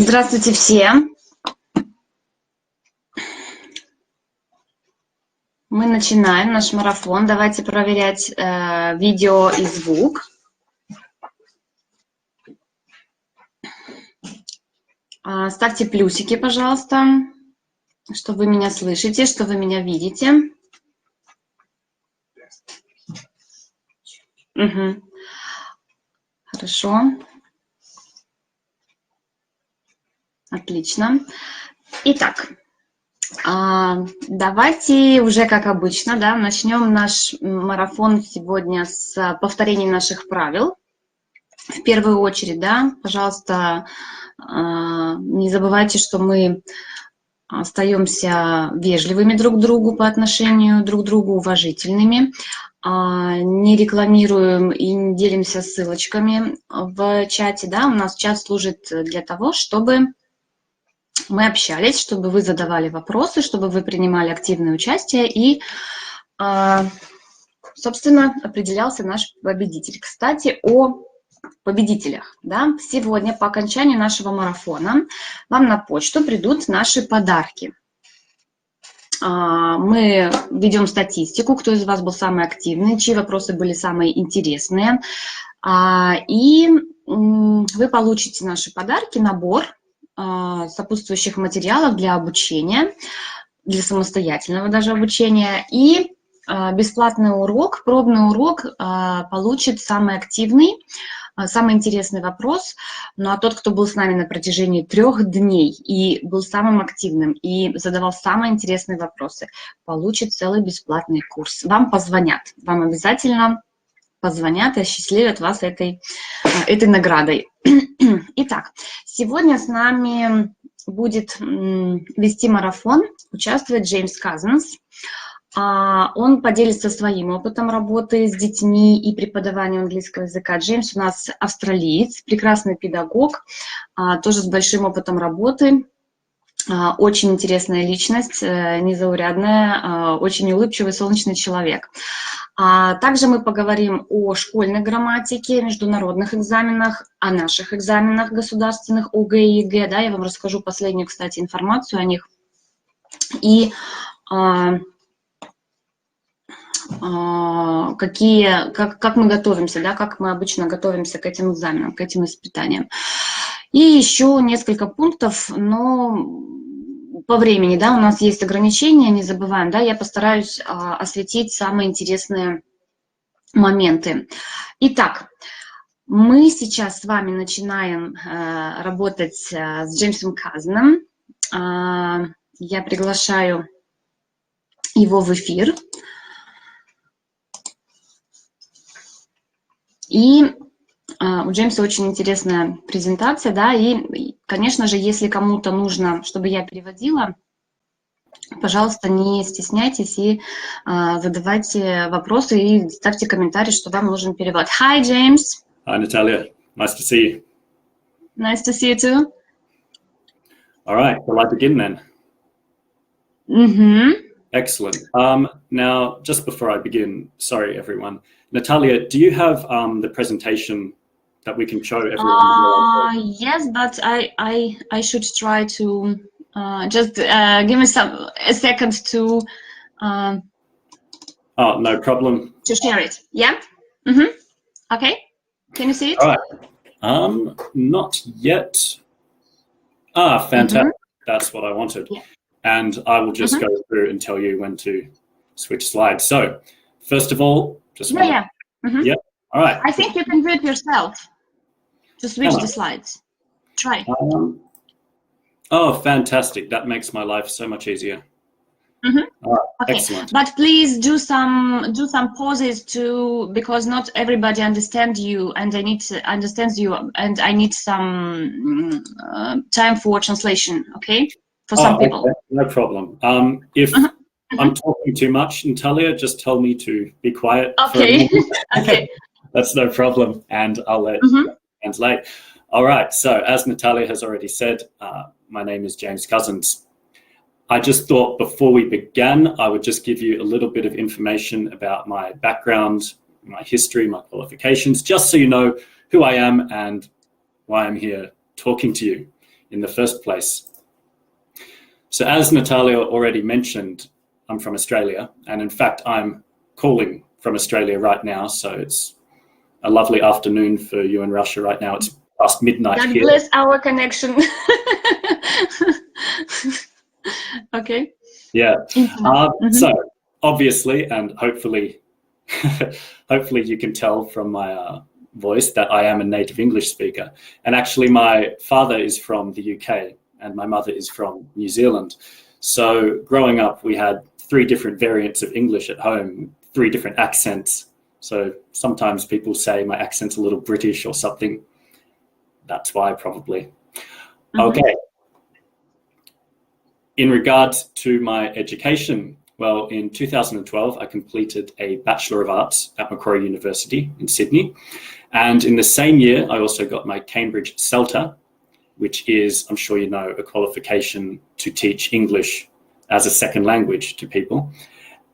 Здравствуйте всем. Мы начинаем наш марафон. Давайте проверять видео и звук. Ставьте плюсики, пожалуйста, что вы меня слышите, что вы меня видите. Угу. Хорошо. Отлично. Итак, давайте уже как обычно, да, начнем наш марафон сегодня с повторений наших правил. В первую очередь, да, пожалуйста, не забывайте, что мы остаемся вежливыми друг к другу по отношению друг к другу, уважительными, не рекламируем и не делимся ссылочками в чате, да, у нас чат служит для того, чтобы мы общались, чтобы вы задавали вопросы, чтобы вы принимали активное участие и, собственно, определялся наш победитель. Кстати, о победителях. Да? Сегодня по окончании нашего марафона вам на почту придут наши подарки. Мы ведем статистику, кто из вас был самый активный, чьи вопросы были самые интересные. И вы получите наши подарки, набор сопутствующих материалов для обучения, для самостоятельного даже обучения. И бесплатный урок, пробный урок получит самый активный, самый интересный вопрос. Ну а тот, кто был с нами на протяжении 3 дней и был самым активным, и задавал самые интересные вопросы, получит целый бесплатный курс. Вам позвонят, вам обязательно позвонят и осчастливят вас этой наградой. Итак, сегодня с нами будет вести марафон, участвует Джеймс Казенс. Он поделится своим опытом работы с детьми и преподавания английского языка. Джеймс у нас австралиец, прекрасный педагог, тоже с большим опытом работы. Очень интересная личность, незаурядная, очень улыбчивый, солнечный человек. Также мы поговорим о школьной грамматике, международных экзаменах, о наших экзаменах государственных ОГЭ и ЕГЭ. Да, я вам расскажу последнюю, кстати, информацию о них. И как мы готовимся, да, как мы обычно готовимся к этим экзаменам, к этим испытаниям. И еще несколько пунктов, но по времени, да, у нас есть ограничения, не забываем, да, я постараюсь осветить самые интересные моменты. Итак, мы сейчас с вами начинаем работать с Джеймсом Казеном. Я приглашаю его в эфир. И у Джеймса очень интересная презентация, да, и, конечно же, если кому-то нужно, чтобы я переводила, пожалуйста, не стесняйтесь и задавайте вопросы и ставьте комментарий, что вам нужен перевод. Hi, James. Hi, Natalia. Nice to see you. Nice to see you too. All right, well, I begin then. Mm-hmm. Excellent. Now, just before I begin, sorry, everyone. Natalia, do you have the presentation that we can show everyone? Yes, but I should try to just give me a second to Oh, no problem. to share it. Yeah. Mm-hmm. Okay. Can you see it? All right. Not yet. Fantastic. That's what I wanted. Yeah. And I will just go through and tell you when to switch slides. So, first of all, just Yeah. Yeah. All right. I think you can do it yourself. To switch the slides. Try. Oh, fantastic! That makes my life so much easier. All right, Okay. excellent. But please do some pauses too, because not everybody understands you, and I need some time for translation. Okay, for some people. Okay, no problem. If I'm talking too much, Natalia, just tell me to be quiet. Okay. Okay. That's no problem, and I'll let you translate. All right. So, as Natalia has already said, my name is James Cousins. I just thought before we began, I would just give you a little bit of information about my background, my history, my qualifications, just so you know who I am and why I'm here talking to you. in the first place. So as Natalia already mentioned, I'm from Australia, and in fact, I'm calling from Australia right now. So it's a lovely afternoon for you in Russia right now. It's past midnight God here. bless our connection. Okay. Yeah. So obviously, and hopefully, hopefully you can tell from my voice that I am a native English speaker. And actually, my father is from the UK and my mother is from New Zealand. So growing up, we had 3 different variants of English at home, 3 different accents. So sometimes people say my accent's a little British or something. That's why, probably. Okay. In regards to my education, well, in 2012, I completed a Bachelor of Arts at Macquarie University in Sydney. And in the same year, I also got my Cambridge CELTA, which is, I'm sure you know, a qualification to teach English as a second language to people.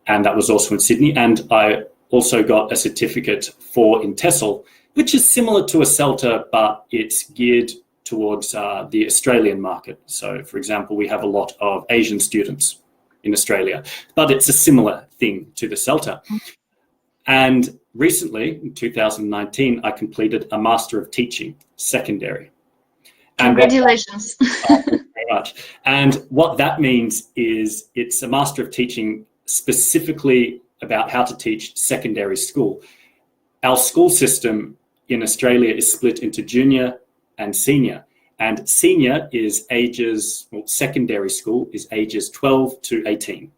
And that was also in Sydney. And I also got a certificate for in TESOL, which is similar to a CELTA, but it's geared towards the Australian market. So, for example, we have a lot of Asian students in Australia, but it's a similar thing to the CELTA. And recently, in 2019, I completed a Master of Teaching, secondary. Congratulations. Thank you very much. And what that means is it's a Master of Teaching specifically about how to teach secondary school. Our school system in Australia is split into junior and senior. And senior is ages, well, secondary school is ages 12 to 18.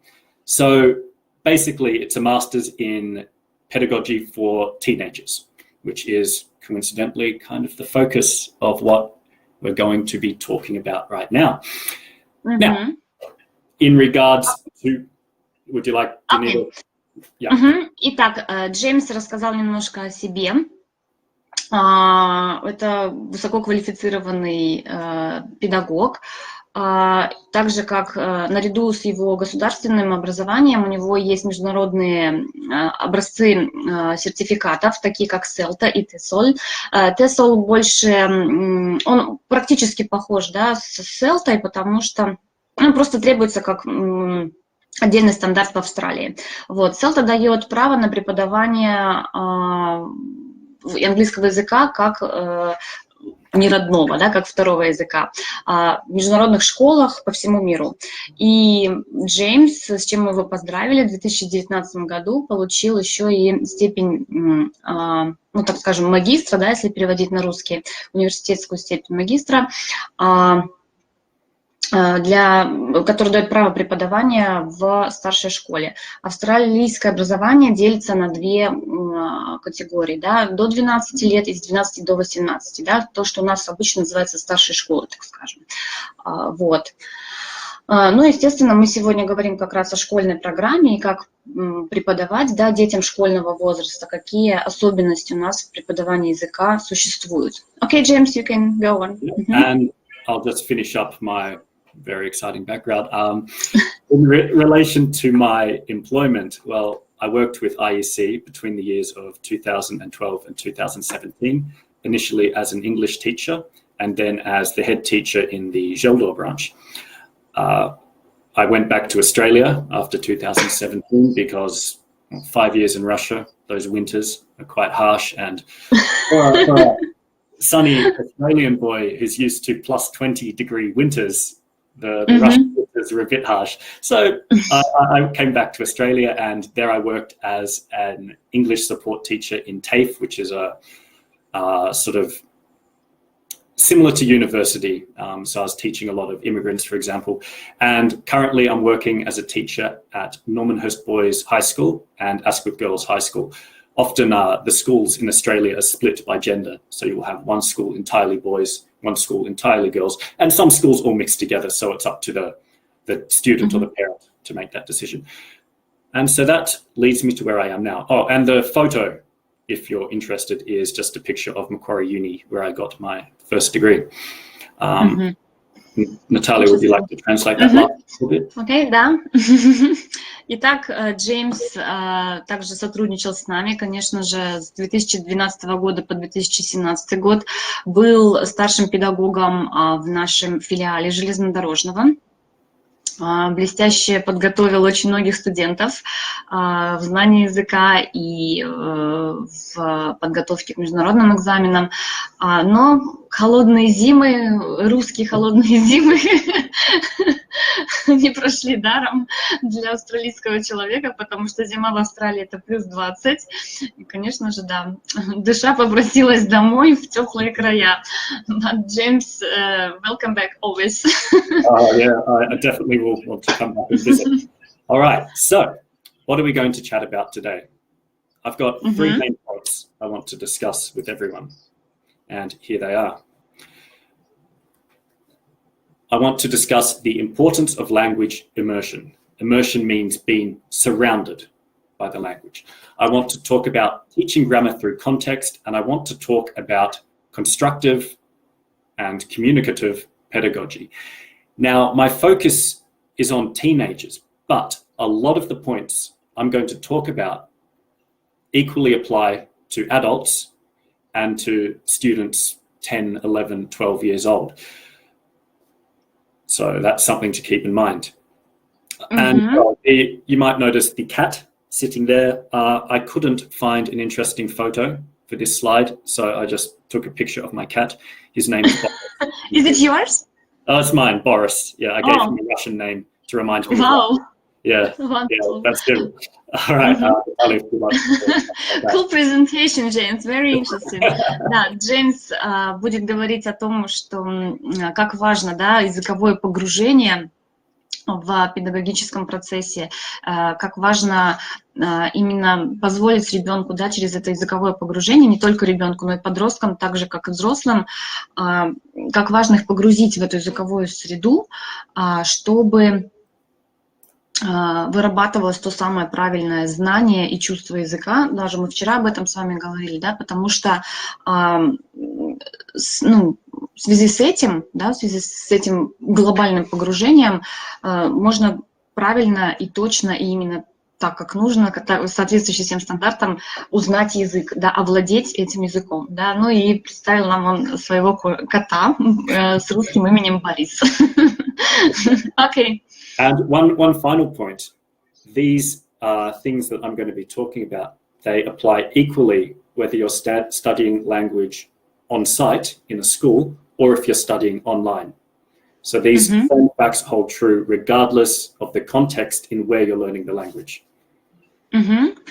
So basically, it's a master's in pedagogy for teenagers, which is coincidentally kind of the focus of what we're going to be talking about right now. Now, in regards to, would you like to need to... Yeah. Итак, Джеймс рассказал немножко о себе. Это высококвалифицированный педагог. Так же, как наряду с его государственным образованием, у него есть международные образцы сертификатов, такие как CELTA и TESOL. TESOL больше, он практически похож, да, с CELTA, потому что он просто требуется как отдельный стандарт в Австралии. Вот. CELTA дает право на преподавание английского языка как неродного, да, как второго языка, в международных школах по всему миру. И Джеймс, с чем мы его поздравили, в 2019 году получил еще и степень, ну, так скажем, магистра, да, если переводить на русский, университетскую степень магистра, который дает право преподавания в старшей школе. Австралийское образование делится на 2 категории, да, до 12 лет и с 12 до 18, да, то, что у нас обычно называется старшей школой, так скажем. Вот. Ну, естественно, мы сегодня говорим как раз о школьной программе и как преподавать, да, детям школьного возраста, какие особенности у нас в преподавании языка существуют. Okay, James, you can go on. And I'll just finish up my very exciting background. In relation to my employment, well, I worked with IEC between the years of 2012 and 2017, initially as an English teacher and then as the head teacher in the Geldor branch. I went back to Australia after 2017 because 5 years in Russia, those winters are quite harsh, and for a sunny Australian boy who's used to plus 20-degree winters, the Russian winters are a bit harsh. So I came back to Australia, and there I worked as an English support teacher in TAFE, which is a sort of similar to university. So I was teaching a lot of immigrants, for example. And currently I'm working as a teacher at Normanhurst Boys High School and Asquith Girls High School. Often the schools in Australia are split by gender. So you will have one school entirely boys, one school entirely girls, and some schools all mixed together. So it's up to the student or the parent to make that decision. And so that leads me to where I am now. Oh, and the photo, if you're interested, is just a picture of Macquarie Uni, where I got my first degree. Natalia, would you like to translate that last little bit? Окей, да. Итак, Джеймс также сотрудничал с нами, конечно же, с 2012 года по 2017 год, был старшим педагогом в нашем филиале железнодорожного. Блестяще подготовил очень многих студентов в знании языка и в подготовке к международным экзаменам. Но холодные зимы, русские холодные зимы не прошли даром для австралийского человека, потому что зима в Австралии это плюс 20. И, конечно же, да, душа попросилась домой в теплые края. But James, welcome back always. Yeah, I definitely will want to come back and visit. All right, so what are we going to chat about today? I've got three main points I want to discuss with everyone, and here they are. I want to discuss the importance of language immersion. Immersion means being surrounded by the language. I want to talk about teaching grammar through context, and I want to talk about constructive and communicative pedagogy. Now, my focus is on teenagers, but a lot of the points I'm going to talk about equally apply to adults and to students 10, 11, 12 years old. So that's something to keep in mind. And you might notice the cat sitting there. I couldn't find an interesting photo for this slide, so I just took a picture of my cat. His name is Boris. Is it yours? Oh, it's mine, Boris. Yeah, I gave him a Russian name to remind me. Wow. Yeah, that's good. All right. Cool presentation, James. Very interesting. Да, Джеймс будет говорить о том, что как важно, да, языковое погружение в педагогическом процессе, как важно именно позволить ребенку, да, через это языковое погружение, не только ребенку, но и подросткам, так же, как и взрослым, как важно их погрузить в эту языковую среду, чтобы вырабатывалось то самое правильное знание и чувство языка. Даже мы вчера об этом с вами говорили, да, потому что в связи с этим, да, в связи с этим глобальным погружением можно правильно и точно, и именно так, как нужно, соответствующий всем стандартам, узнать язык, да, овладеть этим языком. Да. Ну и представил нам он своего кота с русским именем Борис. Окей. And one final point, these things that I'm going to be talking about, they apply equally whether you're studying language on site in a school or if you're studying online. So these same facts hold true regardless of the context in where you're learning the language.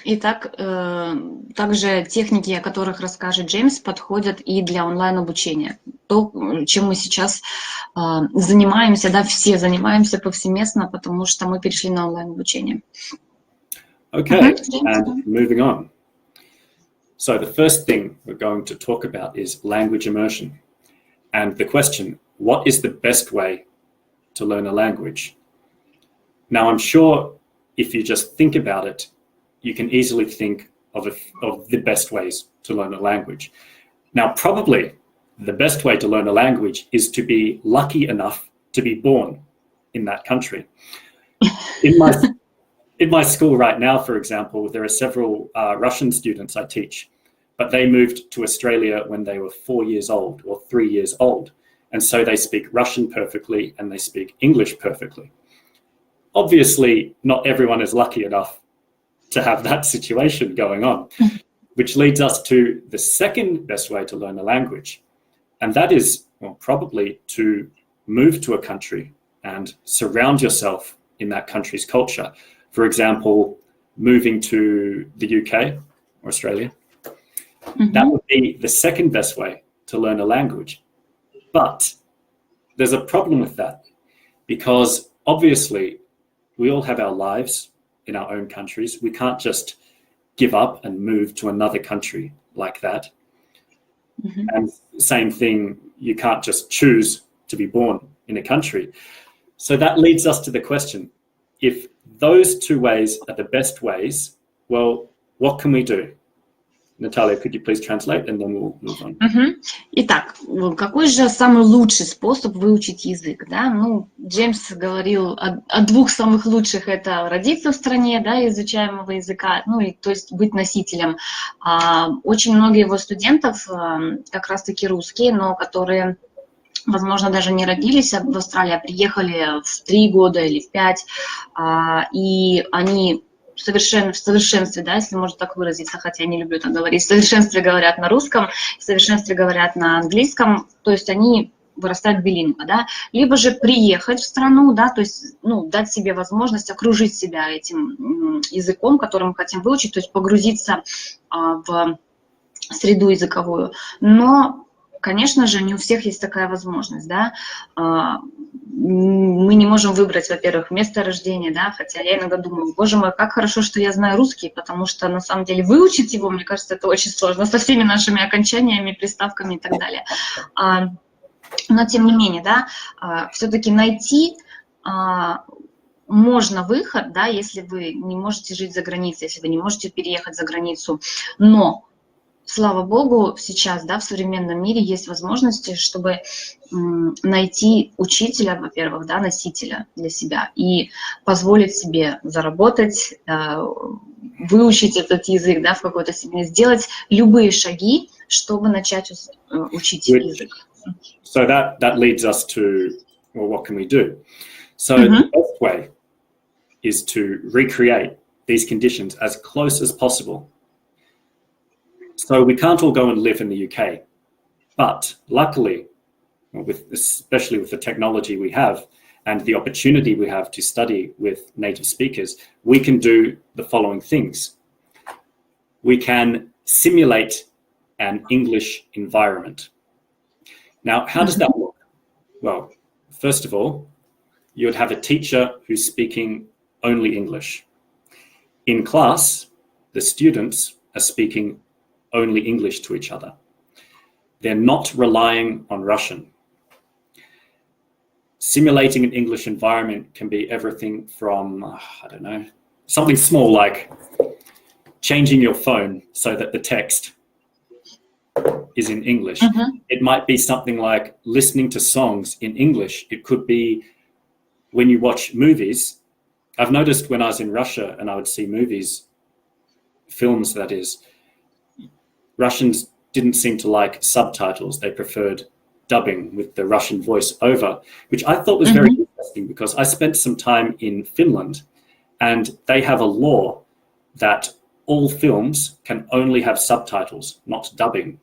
Итак, также техники, о которых расскажет Джеймс, подходят и для онлайн-обучения. То, чем мы сейчас занимаемся, да, все занимаемся повсеместно, потому что мы перешли на онлайн-обучение. Okay, and moving on. So the first thing we're going to talk about is language immersion. And the question, what is the best way to learn a language? Now, I'm sure if you just think about it, you can easily think of the best ways to learn a language. Now, probably the best way to learn a language is to be lucky enough to be born in that country. In my school right now, for example, there are several Russian students I teach, but they moved to Australia when they were 4 years old or 3 years old. And so they speak Russian perfectly and they speak English perfectly. Obviously, not everyone is lucky enough to have that situation going on, which leads us to the second best way to learn a language. And that is, well, probably to move to a country and surround yourself in that country's culture. For example, moving to the UK or Australia. That would be the second best way to learn a language. But there's a problem with that because obviously we all have our lives in our own countries. We can't just give up and move to another country like that. And same thing, you can't just choose to be born in a country. So that leads us to the question, if those two ways are the best ways, well, what can we do? Natalia, could you please translate, and then we'll move on. Итак, какой же самый лучший способ выучить язык? Да? Ну, Джеймс говорил о двух самых лучших. Это родиться в стране, да, изучаемого языка, ну, и, то есть быть носителем. Очень много его студентов как раз-таки русские, но которые, возможно, даже не родились в Австралии, а приехали в 3 года или в 5, и они в совершенстве, да, если можно так выразиться, хотя я не люблю так говорить, в совершенстве говорят на русском, в совершенстве говорят на английском, то есть они вырастают билингва, да, либо же приехать в страну, да, то есть, ну, дать себе возможность окружить себя этим языком, который мы хотим выучить, то есть погрузиться в среду языковую, но, конечно же, не у всех есть такая возможность, да. Мы не можем выбрать, во-первых, место рождения, да, хотя я иногда думаю, боже мой, как хорошо, что я знаю русский, потому что, на самом деле, выучить его, мне кажется, это очень сложно, со всеми нашими окончаниями, приставками и так далее. Но, тем не менее, да, все-таки найти можно выход, да, если вы не можете жить за границей, если вы не можете переехать за границу, но слава богу, сейчас, да, в современном мире есть возможности, чтобы найти учителя, во-первых, да, носителя для себя и позволить себе заработать, выучить этот язык, да, в какой-то степени, сделать любые шаги, чтобы начать учить язык. So that leads us to, well, what can we do? So the best way is to recreate these conditions as close as possible. So we can't all go and live in the UK, but luckily, especially with the technology we have and the opportunity we have to study with native speakers, we can do the following things. We can simulate an English environment. Now, how does that look? Well, first of all, you would have a teacher who's speaking only English. In class, the students are speaking only English to each other. They're not relying on Russian. Simulating an English environment can be everything from, I don't know, something small like changing your phone so that the text is in English. It might be something like listening to songs in English. It could be when you watch movies. I've noticed when I was in Russia and I would see movies, films that is, Russians didn't seem to like subtitles. They preferred dubbing with the Russian voice over, which I thought was very interesting because I spent some time in Finland and they have a law that all films can only have subtitles, not dubbing.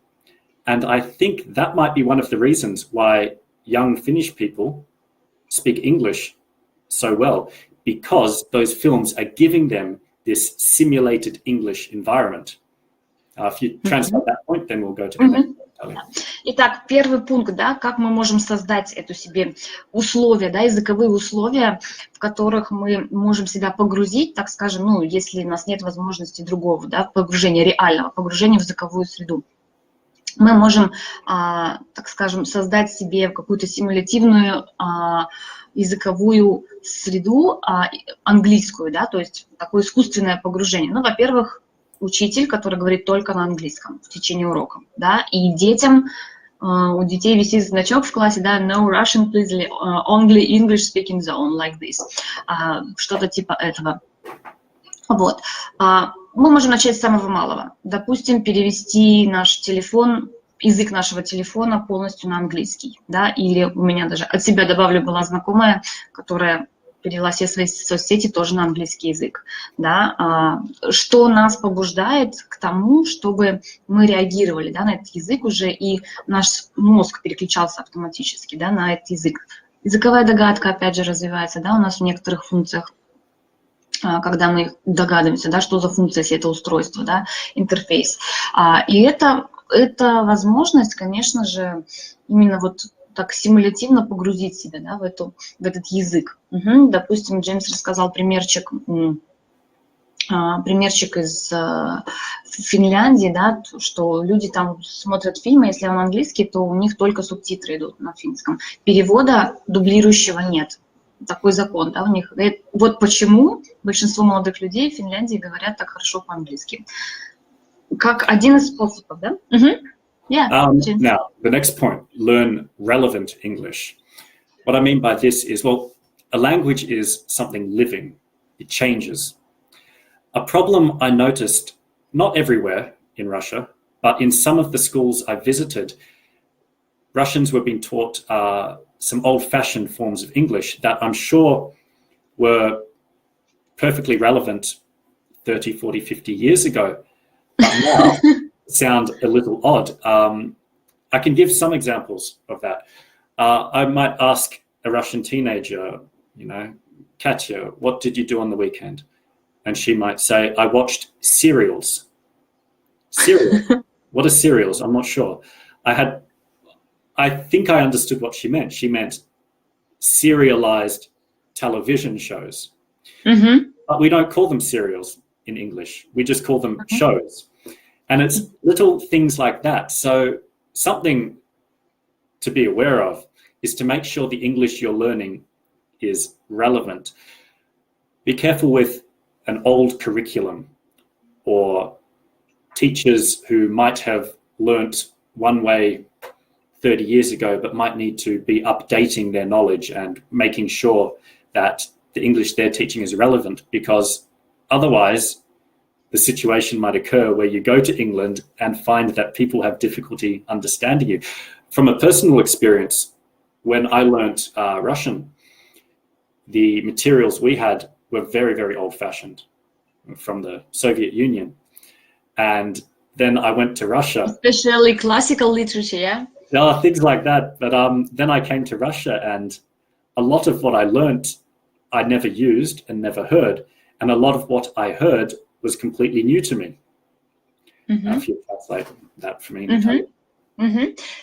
And I think that might be one of the reasons why young Finnish people speak English so well, because those films are giving them this simulated English environment. If you translate that point, then we'll go to the next. Итак, первый пункт, да, как мы можем создать эту себе условия, да, языковые условия, в которых мы можем себя погрузить, так скажем, ну, если у нас нет возможности другого, да, погружения, реального погружения в языковую среду. Мы можем, так скажем, создать себе какую-то симулятивную языковую среду, английскую, да, то есть такое искусственное погружение. Ну, во-первых, учитель, который говорит только на английском в течение урока, да, и детям, у детей висит значок в классе, да, no Russian, please, only English speaking zone, like this, что-то типа этого. Вот. Мы можем начать с самого малого. Допустим, перевести наш телефон, язык нашего телефона полностью на английский, да, или у меня даже от себя добавлю, была знакомая, которая перевела все свои соцсети тоже на английский язык, да, что нас побуждает к тому, чтобы мы реагировали, да, на этот язык уже, и наш мозг переключался автоматически, да, на этот язык. Языковая догадка, опять же, развивается, да, у нас в некоторых функциях, когда мы догадываемся, да, что за функция это устройство, да, интерфейс. И это возможность, конечно же, именно вот так симулятивно погрузить себя, да, в этот язык. Допустим, Джеймс рассказал примерчик из Финляндии, да, что люди там смотрят фильмы, если он английский, то у них только субтитры идут на финском. Перевода дублирующего нет. Такой закон, да, у них. И вот почему большинство молодых людей в Финляндии говорят так хорошо по-английски. как один из способов, да? Yeah. Now, the next point, learn relevant English. What I mean by this is, well, a language is something living. It changes. A problem I noticed, not everywhere in Russia, but in some of the schools I visited, Russians were being taught some old-fashioned forms of English that I'm sure were perfectly relevant 30, 40, 50 years ago, but now sound a little odd. I can give some examples of that. I might ask a Russian teenager, Katya, what did you do on the weekend? And she might say, I watched serials. Serials? What are serials? I'm not sure. I think I understood what she meant. She meant serialized television shows. But we don't call them serials in English. We just call them shows. And it's little things like that. So something to be aware of is to make sure the English you're learning is relevant. Be careful with an old curriculum or teachers who might have learnt one way 30 years ago but might need to be updating their knowledge and making sure that the English they're teaching is relevant, because otherwise the situation might occur where you go to England and find that people have difficulty understanding you. From a personal experience, when I learnt Russian, the materials we had were very, very old-fashioned from the Soviet Union. And then I went to Russia. Especially classical literature, yeah? Things like that. But then I came to Russia, and a lot of what I learnt I never used and never heard. And a lot of what I heard was completely new to me. If you translate that for me in Italian.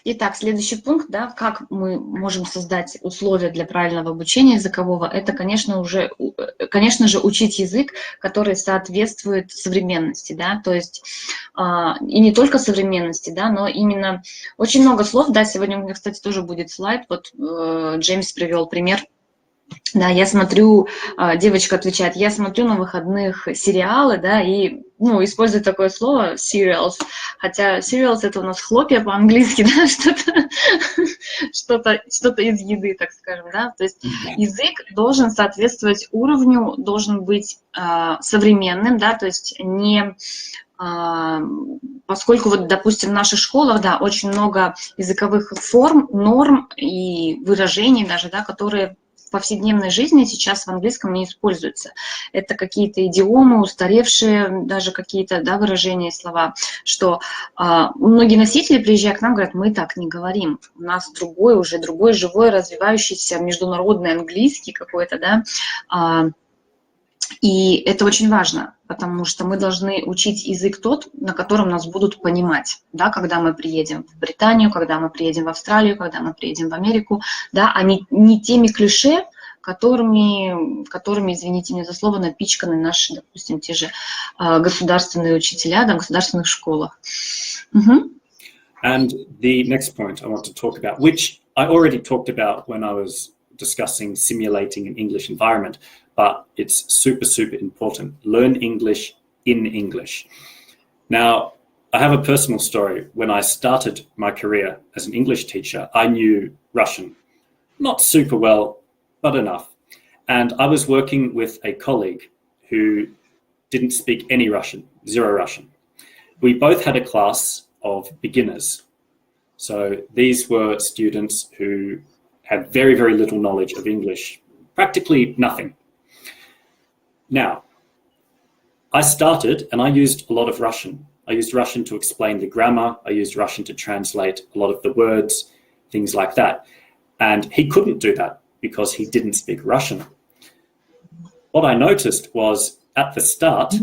Итак, следующий пункт, да, как мы можем создать условия для правильного обучения языкового, это, конечно же, учить язык, который соответствует современности, да, то есть и не только современности, да, но именно очень много слов, да, сегодня у меня, кстати, тоже будет слайд, вот Джеймс привел пример. Да, я смотрю, девочка отвечает, я смотрю на выходных сериалы, да, и, использует такое слово serials, хотя serials это у нас хлопья по-английски, да, что-то из еды, так скажем, да, то есть язык должен соответствовать уровню, должен быть современным, да, то есть не... Поскольку, вот, допустим, в наших школах, да, очень много языковых форм, норм и выражений даже, да, которые в повседневной жизни сейчас в английском не используются. Это какие-то идиомы, устаревшие даже какие-то, да, выражения, слова, что многие носители, приезжая к нам, говорят, мы так не говорим, у нас другой живой, развивающийся международный английский какой-то, да, и это очень важно, потому что мы должны учить язык тот, на котором нас будут понимать, да, когда мы приедем в Британию, когда мы приедем в Австралию, когда мы приедем в Америку, да, а не теми клише, которыми, извините меня за слово, напичканы наши, допустим, те же государственные учителя, да, в государственных школах. And the next point I want to talk about, which I already talked about when I was discussing simulating an English environment, but it's super, super important. Learn English in English. Now, I have a personal story. When I started my career as an English teacher, I knew Russian. Not super well, but enough. And I was working with a colleague who didn't speak any Russian, zero Russian. We both had a class of beginners. So these were students who had very, very little knowledge of English, practically nothing. Now, I started and I used a lot of Russian. I used Russian to explain the grammar. I used Russian to translate a lot of the words, things like that. And he couldn't do that because he didn't speak Russian. What I noticed was at the start,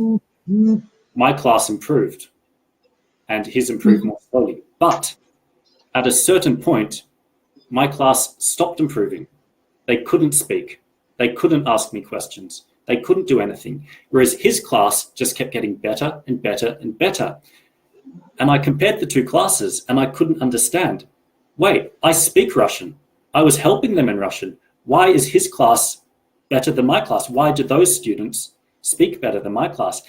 my class improved and his improved more slowly. But at a certain point, my class stopped improving. They couldn't speak. They couldn't ask me questions. They couldn't do anything, whereas his class just kept getting better and better and better. And I compared the two classes and I couldn't understand. Wait, I speak Russian. I was helping them in Russian. Why is his class better than my class? Why do those students speak better than my class?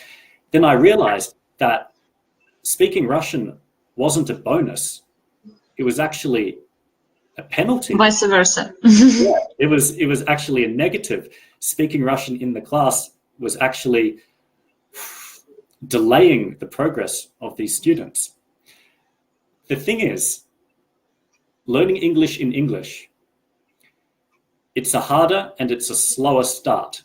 Then I realized that speaking Russian wasn't a bonus. It was actually a penalty. Vice versa. Yeah, it was actually a negative. Speaking Russian in the class was actually delaying the progress of these students. The thing is, learning English in English, it's a harder and it's a slower start,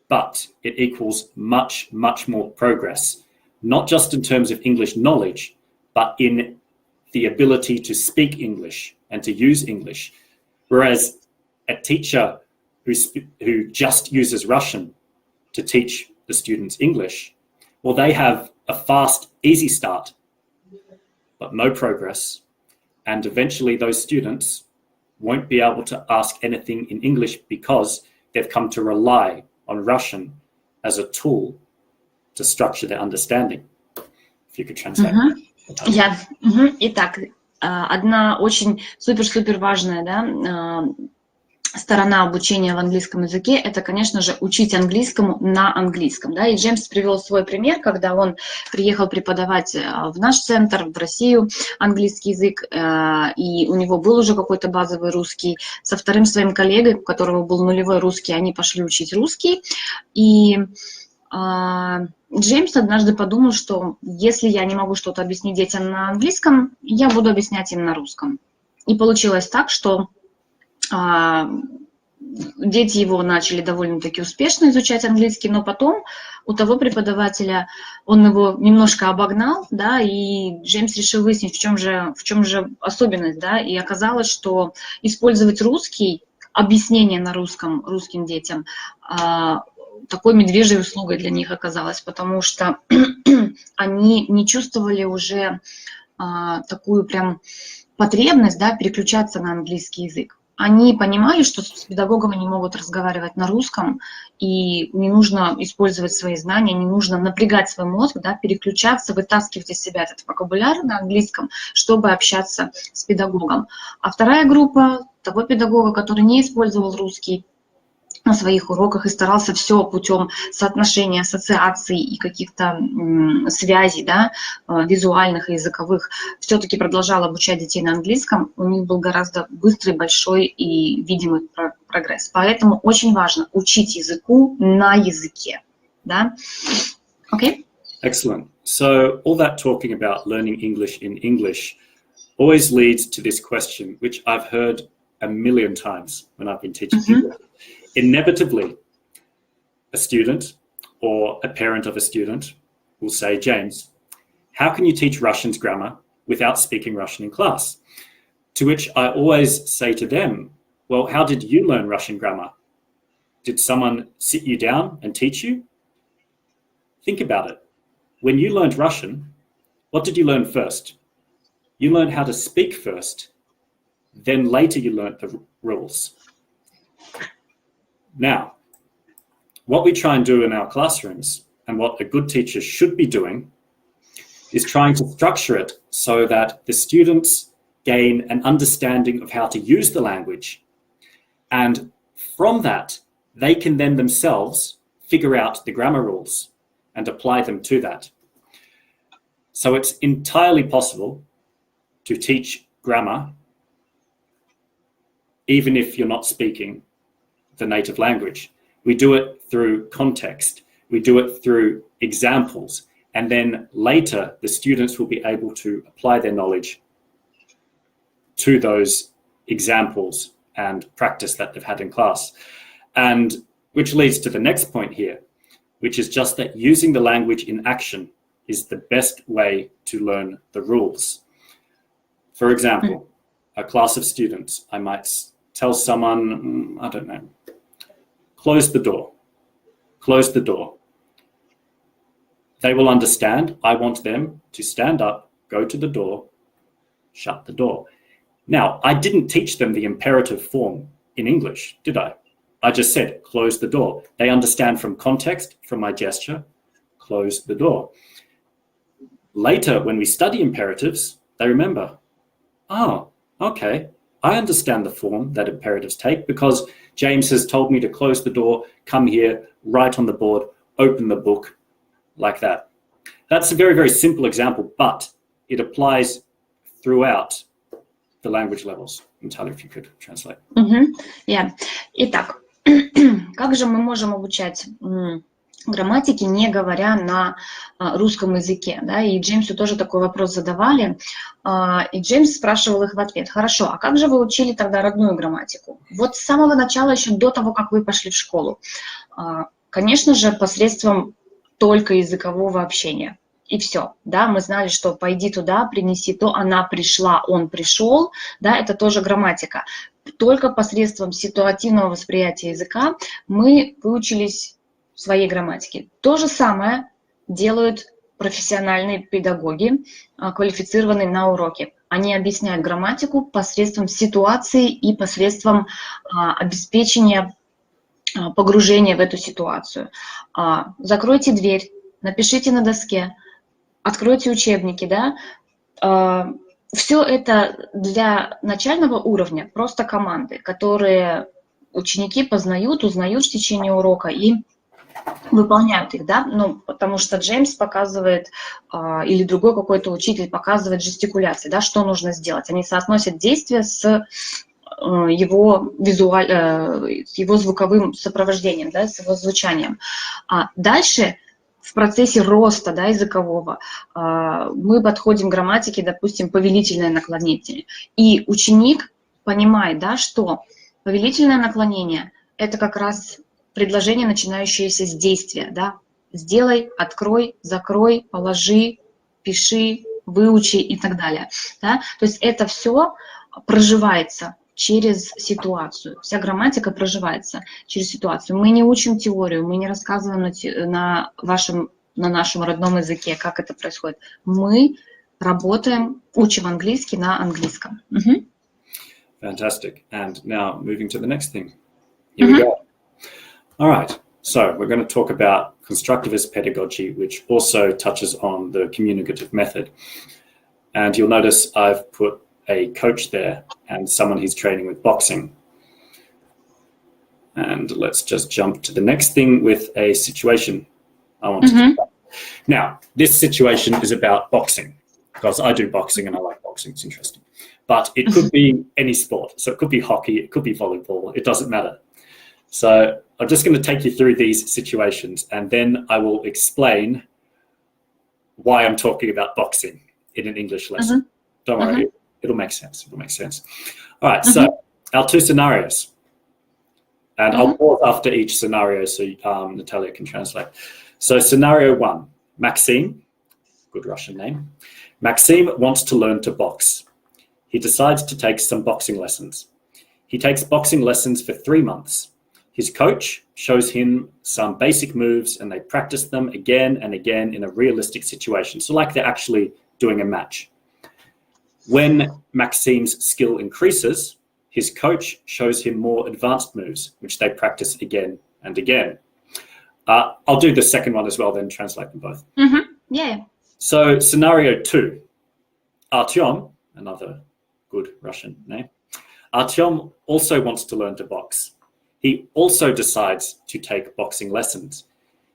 but it equals much, much more progress, not just in terms of English knowledge, but in the ability to speak English and to use English. Whereas a teacher who just uses Russian to teach the students English, well, they have a fast, easy start, but no progress. And eventually those students won't be able to ask anything in English because they've come to rely on Russian as a tool to structure their understanding. If you could translate. Yeah. Итак, одна очень супер-супер важная, да, сторона обучения в английском языке — это, конечно же, учить английскому на английском. Да? И Джеймс привел свой пример, когда он приехал преподавать в наш центр, в Россию, английский язык, и у него был уже какой-то базовый русский. Со вторым своим коллегой, у которого был нулевой русский, они пошли учить русский. И Джеймс однажды подумал, что если я не могу что-то объяснить детям на английском, я буду объяснять им на русском. И получилось так, что дети его начали довольно-таки успешно изучать английский, но потом у того преподавателя он его немножко обогнал, да, и Джеймс решил выяснить, в чем же особенность, да, и оказалось, что использовать русский, объяснение на русском русским детям, такой медвежьей услугой для них оказалось, потому что они не чувствовали уже такую прям потребность, да, переключаться на английский язык. Они понимали, что с педагогом они могут разговаривать на русском, и не нужно использовать свои знания, не нужно напрягать свой мозг, да, переключаться, вытаскивать из себя этот вокабуляр на английском, чтобы общаться с педагогом. А вторая группа того педагога, который не использовал русский на своих уроках и старался все путем соотношения ассоциаций и каких-то связей, да, визуальных и языковых, все-таки продолжал обучать детей на английском, у них был гораздо быстрый, большой и видимый прогресс. Поэтому очень важно учить языку на языке. Да? Okay? Excellent. So all that talking about learning English in English always leads to this question, which I've heard a million times when I've been teaching English. Inevitably, a student or a parent of a student will say, James, how can you teach Russian's grammar without speaking Russian in class? To which I always say to them, well, how did you learn Russian grammar? Did someone sit you down and teach you? Think about it. When you learned Russian, what did you learn first? You learned how to speak first, then later you learned the rules. Now, what we try and do in our classrooms, and what a good teacher should be doing, is trying to structure it so that the students gain an understanding of how to use the language. And from that, they can then themselves figure out the grammar rules and apply them to that. So it's entirely possible to teach grammar even if you're not speaking the native language. We do it through context, we do it through examples, and then later the students will be able to apply their knowledge to those examples and practice that they've had in class. And which leads to the next point here, which is just that using the language in action is the best way to learn the rules. For example, a class of students, I might tell someone, I don't know, close the door, close the door. They will understand. I want them to stand up, go to the door, shut the door. Now, I didn't teach them the imperative form in English, did I? I just said, close the door. They understand from context, from my gesture, close the door. Later, when we study imperatives, they remember, oh, okay, I understand the form that imperatives take because James has told me to close the door, come here, write on the board, open the book, like that. That's a very, very simple example, but it applies throughout the language levels. Natalia, if you could translate. Yeah. Итак, как же мы можем обучать грамматики, не говоря на русском языке, да, и Джеймсу тоже такой вопрос задавали, и Джеймс спрашивал их в ответ: хорошо, а как же вы учили тогда родную грамматику? Вот с самого начала, еще до того, как вы пошли в школу. Конечно же, посредством только языкового общения. И все, да, мы знали, что пойди туда, принеси то, она пришла, он пришел, да, это тоже грамматика. Только посредством ситуативного восприятия языка мы выучились своей грамматике. То же самое делают профессиональные педагоги, квалифицированные на уроке. Они объясняют грамматику посредством ситуации и посредством обеспечения погружения в эту ситуацию. Закройте дверь, напишите на доске, откройте учебники, да. Все это для начального уровня просто команды, которые ученики познают, узнают в течение урока и выполняют их, да, ну, потому что Джеймс показывает, или другой какой-то учитель показывает жестикуляции, да, что нужно сделать. Они соотносят действия с его его звуковым сопровождением, да, с его звучанием. А дальше в процессе роста, да, языкового мы подходим к грамматике, допустим, повелительное наклонение. И ученик понимает, да, что повелительное наклонение – это как раз предложение, начинающееся с действия, да. Сделай, открой, закрой, положи, пиши, выучи и так далее. Да? То есть это все проживается через ситуацию. Вся грамматика проживается через ситуацию. Мы не учим теорию, мы не рассказываем на нашем родном языке, как это происходит. Мы работаем, учим английский на английском. Fantastic. And now moving to the next thing. Here we go. All right. So we're going to talk about constructivist pedagogy, which also touches on the communicative method. And you'll notice I've put a coach there and someone who's training with boxing. And let's just jump to the next thing with a situation I want to talk about. Now, this situation is about boxing, because I do boxing and I like boxing. It's interesting. But it could be any sport. So it could be hockey, it could be volleyball. It doesn't matter. So I'm just going to take you through these situations, and then I will explain why I'm talking about boxing in an English lesson. Don't worry, it'll make sense. It'll make sense. All right, so our two scenarios. And I'll pause after each scenario so Natalia can translate. So scenario one, Maxime, good Russian name. Maxime wants to learn to box. He decides to take some boxing lessons. He takes boxing lessons for 3 months. His coach shows him some basic moves and they practice them again and again in a realistic situation. So like they're actually doing a match. When Maxime's skill increases, his coach shows him more advanced moves, which they practice again and again. I'll do the second one as well, then translate them both. Yeah. So scenario two, Artyom, another good Russian name. Artyom also wants to learn to box. He also decides to take boxing lessons.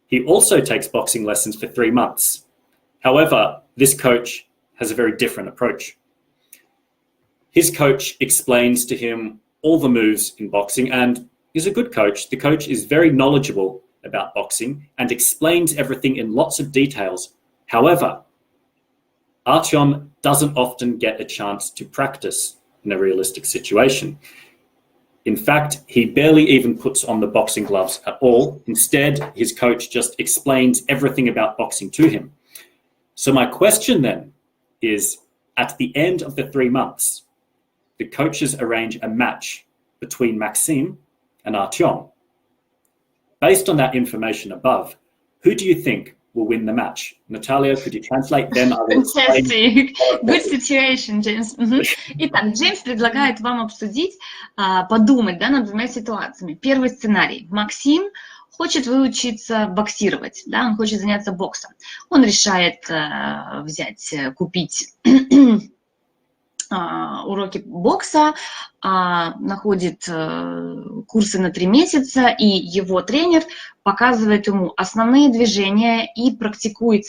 He also takes boxing lessons for 3 months. However, this coach has a very different approach. His coach explains to him all the moves in boxing and is a good coach. The coach is very knowledgeable about boxing and explains everything in lots of details. However, Artyom doesn't often get a chance to practice in a realistic situation. In fact, he barely even puts on the boxing gloves at all. Instead, his coach just explains everything about boxing to him. So my question then is, at the end of the 3 months, the coaches arrange a match between Maxime and Artyom. Based on that information above, who do you think will win the match? Natalia, could you translate? Then I will explain. Fantastic. Good situation, Джеймс. Итак, Джеймс предлагает вам обсудить, подумать, да, над 2 ситуациями. Первый сценарий. Максим хочет выучиться боксировать, да, он хочет заняться боксом. Он решает купить уроки бокса, находит курсы на 3 месяца, и его тренер показывает ему основные движения и практикует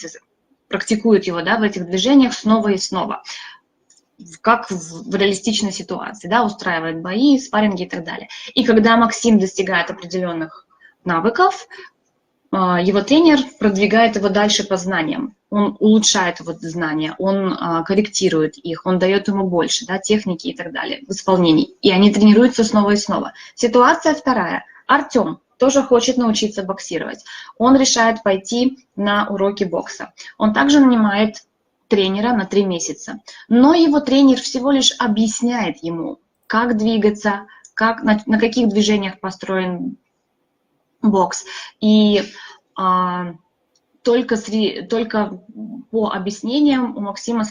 практикует его, да, в этих движениях снова и снова, как в реалистичной ситуации, да, устраивает бои, спарринги и так далее. И когда Максим достигает определенных навыков, его тренер продвигает его дальше по знаниям, он улучшает его знания, он корректирует их, он дает ему больше, да, техники и так далее в исполнении. И они тренируются снова и снова. Ситуация вторая. Артем тоже хочет научиться боксировать. Он решает пойти на уроки бокса. Он также нанимает тренера на 3 месяца. Но его тренер всего лишь объясняет ему, как двигаться, как, на каких движениях построен бокс. И только по объяснениям у Артема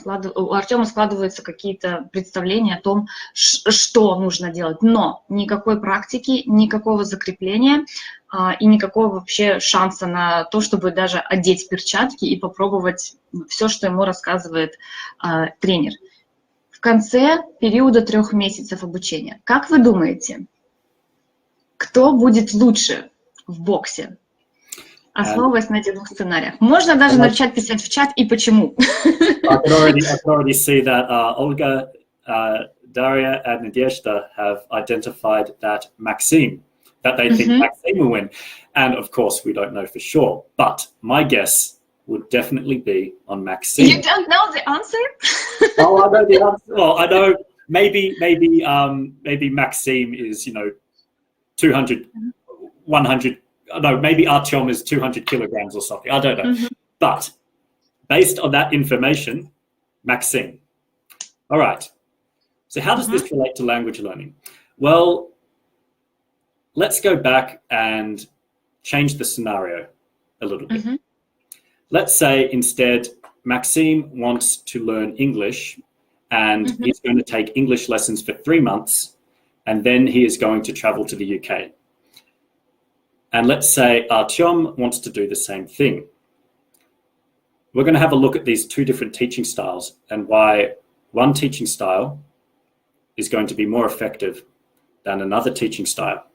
складываются какие-то представления о том, что нужно делать. Но никакой практики, никакого закрепления и никакого вообще шанса на то, чтобы даже одеть перчатки и попробовать все, что ему рассказывает тренер. В конце периода 3 месяцев обучения, как вы думаете, кто будет лучше в боксе, основываясь на этих 2 сценариях? Можно даже начать писать в чат и почему. I can already see that Olga, Daria, and Nadezhda have identified that they think Maxime will win. And of course, we don't know for sure. But my guess would definitely be on Maxime. You don't know the answer? Oh, I know the answer. Well, I know maybe Maxime is 200, 100. No, maybe Artyom is 200 kilograms or something. I don't know. But based on that information, Maxime. All right. So how does this relate to language learning? Well, let's go back and change the scenario a little bit. Let's say instead Maxime wants to learn English and he's going to take English lessons for 3 months and then he is going to travel to the UK. And let's say Artyom wants to do the same thing. We're going to have a look at these 2 different teaching styles and why one teaching style is going to be more effective than another teaching style.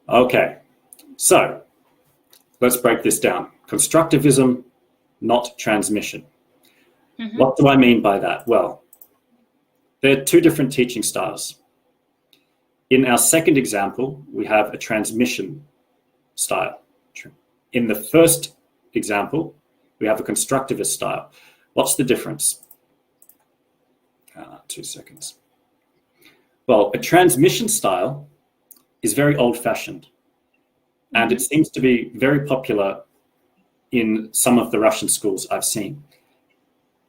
Okay, so let's break this down. Constructivism, not transmission. What do I mean by that? Well, there are 2 different teaching styles. In our second example, we have a transmission style. In the first example, we have a constructivist style. What's the difference? 2 seconds. Well, a transmission style is very old-fashioned, and it seems to be very popular in some of the Russian schools I've seen.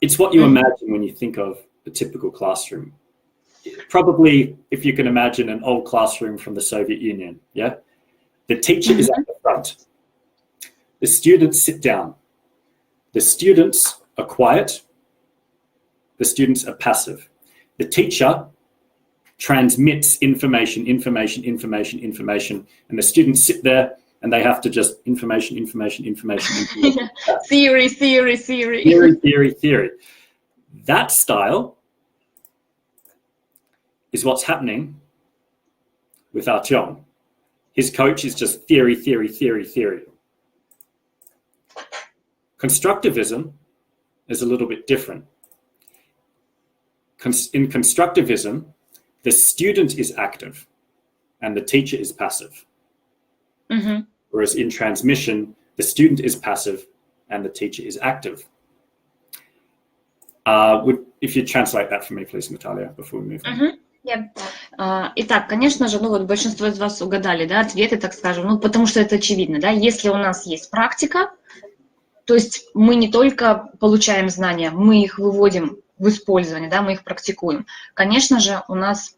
It's what you imagine when you think of a typical classroom. Probably, if you can imagine an old classroom from the Soviet Union, yeah? The teacher is at the front. The students sit down. The students are quiet. The students are passive. The teacher transmits information, and the students sit there and they have to just information. Theory. Theory. That style is what's happening with Artyom. His coach is just theory. Constructivism is a little bit different. In constructivism, the student is active and the teacher is passive. Whereas in transmission, the student is passive and the teacher is active. If you translate that for me, please, Natalia, before we move on. Итак, конечно же, вот большинство из вас угадали, да, ответы, так скажем, потому что это очевидно, да, если у нас есть практика, то есть мы не только получаем знания, мы их выводим в использование, да, мы их практикуем. Конечно же, у нас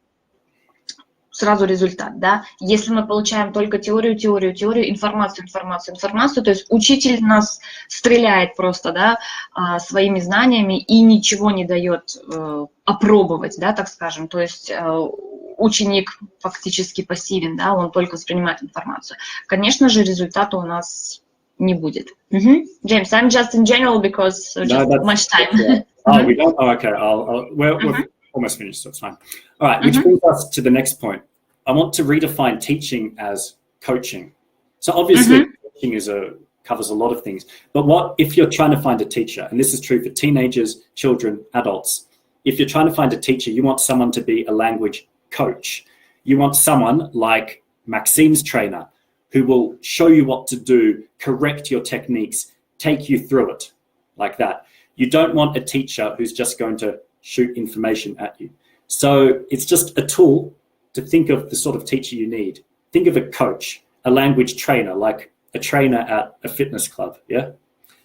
сразу результат, да. Если мы получаем только теорию, информацию, то есть учитель нас стреляет просто, да, своими знаниями и ничего не дает опробовать, да, так скажем, то есть ученик фактически пассивен, да, он только воспринимает информацию. Конечно же, результата у нас не будет. James, I'm just in general because just much time. We don't? Oh, okay. We're almost finished, so it's fine. All right, which brings us to the next point. I want to redefine teaching as coaching. So obviously, coaching is a covers a lot of things. But what if you're trying to find a teacher, and this is true for teenagers, children, adults, if you're trying to find a teacher, you want someone to be a language coach. You want someone like Maxime's trainer who will show you what to do, correct your techniques, take you through it like that. You don't want a teacher who's just going to shoot information at you. So it's just a tool to think of the sort of teacher you need. Think of a coach, a language trainer, like a trainer at a fitness club, yeah?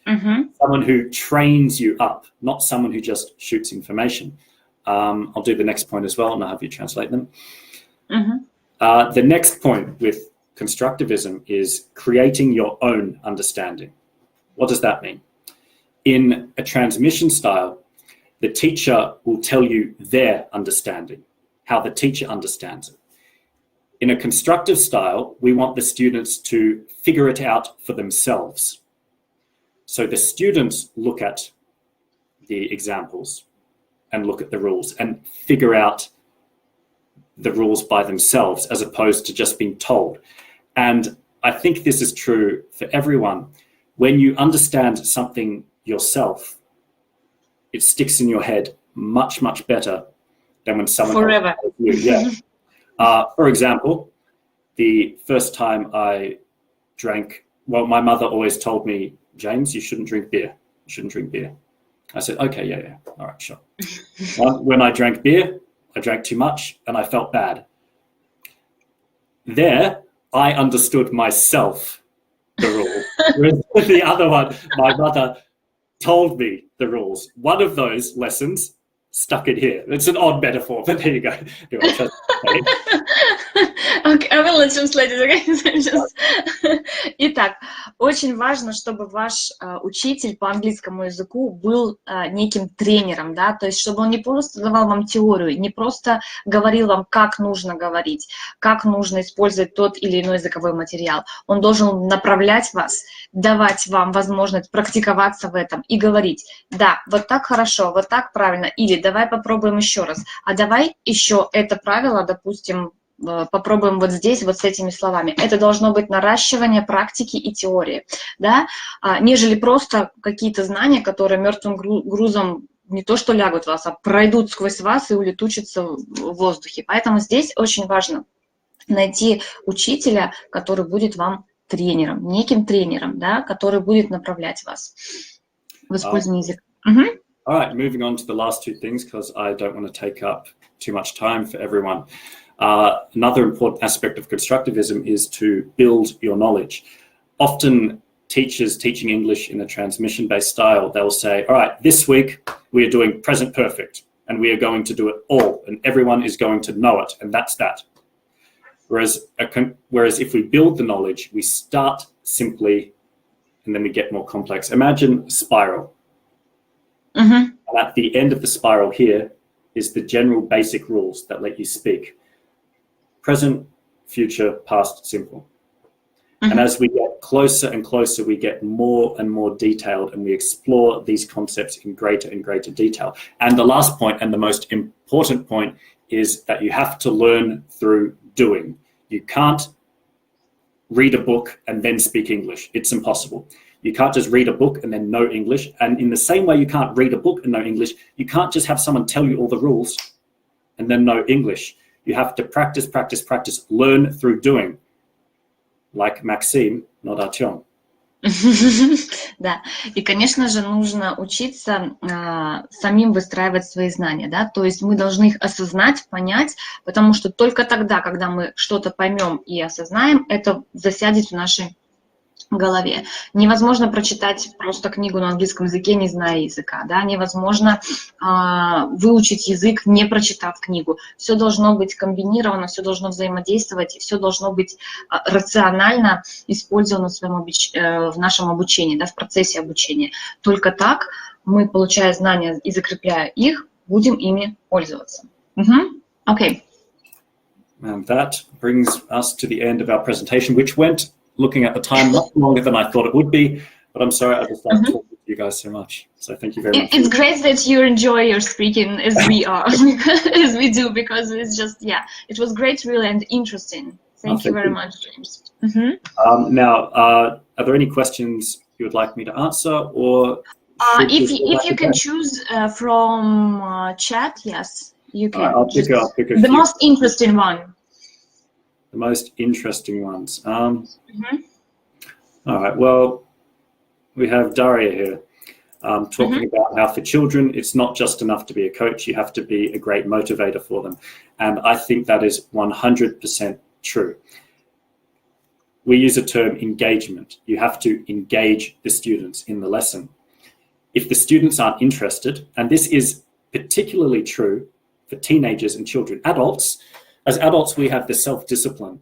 Someone who trains you up, not someone who just shoots information. I'll do the next point as well, and I'll have you translate them. The next point with constructivism is creating your own understanding. What does that mean? In a transmission style, the teacher will tell you their understanding, how the teacher understands it. In a constructive style, we want the students to figure it out for themselves. So the students look at the examples and look at the rules and figure out the rules by themselves as opposed to just being told. And I think this is true for everyone. When you understand something yourself, it sticks in your head much, much better than when someone forever. Else tells you. Yeah. For example, the first time I drank, well, my mother always told me, James, you shouldn't drink beer. You shouldn't drink beer. I said, okay, yeah. All right, sure. When I drank beer, I drank too much and I felt bad. There, I understood myself the rule. Whereas the other one, my mother told me the rules. One of those lessons stuck it here. It's an odd metaphor, but there you go. Okay, I will translate it, okay? Итак, очень важно, чтобы ваш учитель по английскому языку был неким тренером, да, то есть чтобы он не просто давал вам теорию, не просто говорил вам, как нужно говорить, как нужно использовать тот или иной языковой материал. Он должен направлять вас, давать вам возможность практиковаться в этом и говорить, да, вот так хорошо, вот так правильно, или давай попробуем еще раз, а давай еще это правило, допустим, попробуем вот здесь, вот с этими словами. Это должно быть наращивание практики и теории, да, нежели просто какие-то знания, которые мертвым грузом не то что лягут в вас, а пройдут сквозь вас и улетучатся в воздухе. Поэтому здесь очень важно найти учителя, который будет вам тренером, неким тренером, да, который будет направлять вас в использовании языка. All right, moving on to the last two things, because I don't want to take up too much time for everyone. Another important aspect of constructivism is to build your knowledge. Often teachers teaching English in a transmission-based style, they'll say, all right, this week we are doing present perfect, and we are going to do it all, and everyone is going to know it, and that's that. Whereas if we build the knowledge, we start simply, and then we get more complex. Imagine a spiral. And at the end of the spiral here is the general basic rules that let you speak. Present, future, past, simple. And as we get closer and closer, we get more and more detailed, and we explore these concepts in greater and greater detail. And the last point, and the most important point, is that you have to learn through doing. You can't read a book and then speak English. It's impossible. You can't just read a book and then know English. And in the same way you can't read a book and know English, you can't just have someone tell you all the rules and then know English. You have to practice, practice, practice, learn through doing. Like Maxime, not Artyom. Да, и, конечно же, нужно учиться самим выстраивать свои знания, да, то есть мы должны их осознать, понять, потому что только тогда, когда мы что-то поймем и осознаем, это засядет в нашей голове. Невозможно прочитать просто книгу на английском языке, не зная языка, да, невозможно выучить язык, не прочитав книгу. Все должно быть комбинировано, все должно взаимодействовать, все должно быть рационально использовано в нашем обучении, да, в процессе обучения. Только так мы, получая знания и закрепляя их, будем ими пользоваться. Okay. And that brings us to the end of our presentation, which went, looking at the time, much longer than I thought it would be, but I'm sorry, I just like talking to you guys so much. So thank you very much. It's great that you enjoy your speaking as we are, as we do, because it's just, yeah, it was great, really, and interesting. Thank you very much, James. Now, are there any questions you would like me to answer, or if you can choose from chat, yes, you can. I'll pick a the few. most interesting one. The most interesting ones. All right. Well, we have Daria here talking about how for children, it's not just enough to be a coach. You have to be a great motivator for them. And I think that is 100% true. We use a term engagement. You have to engage the students in the lesson. If the students aren't interested, and this is particularly true for teenagers and children, as adults, we have the self-discipline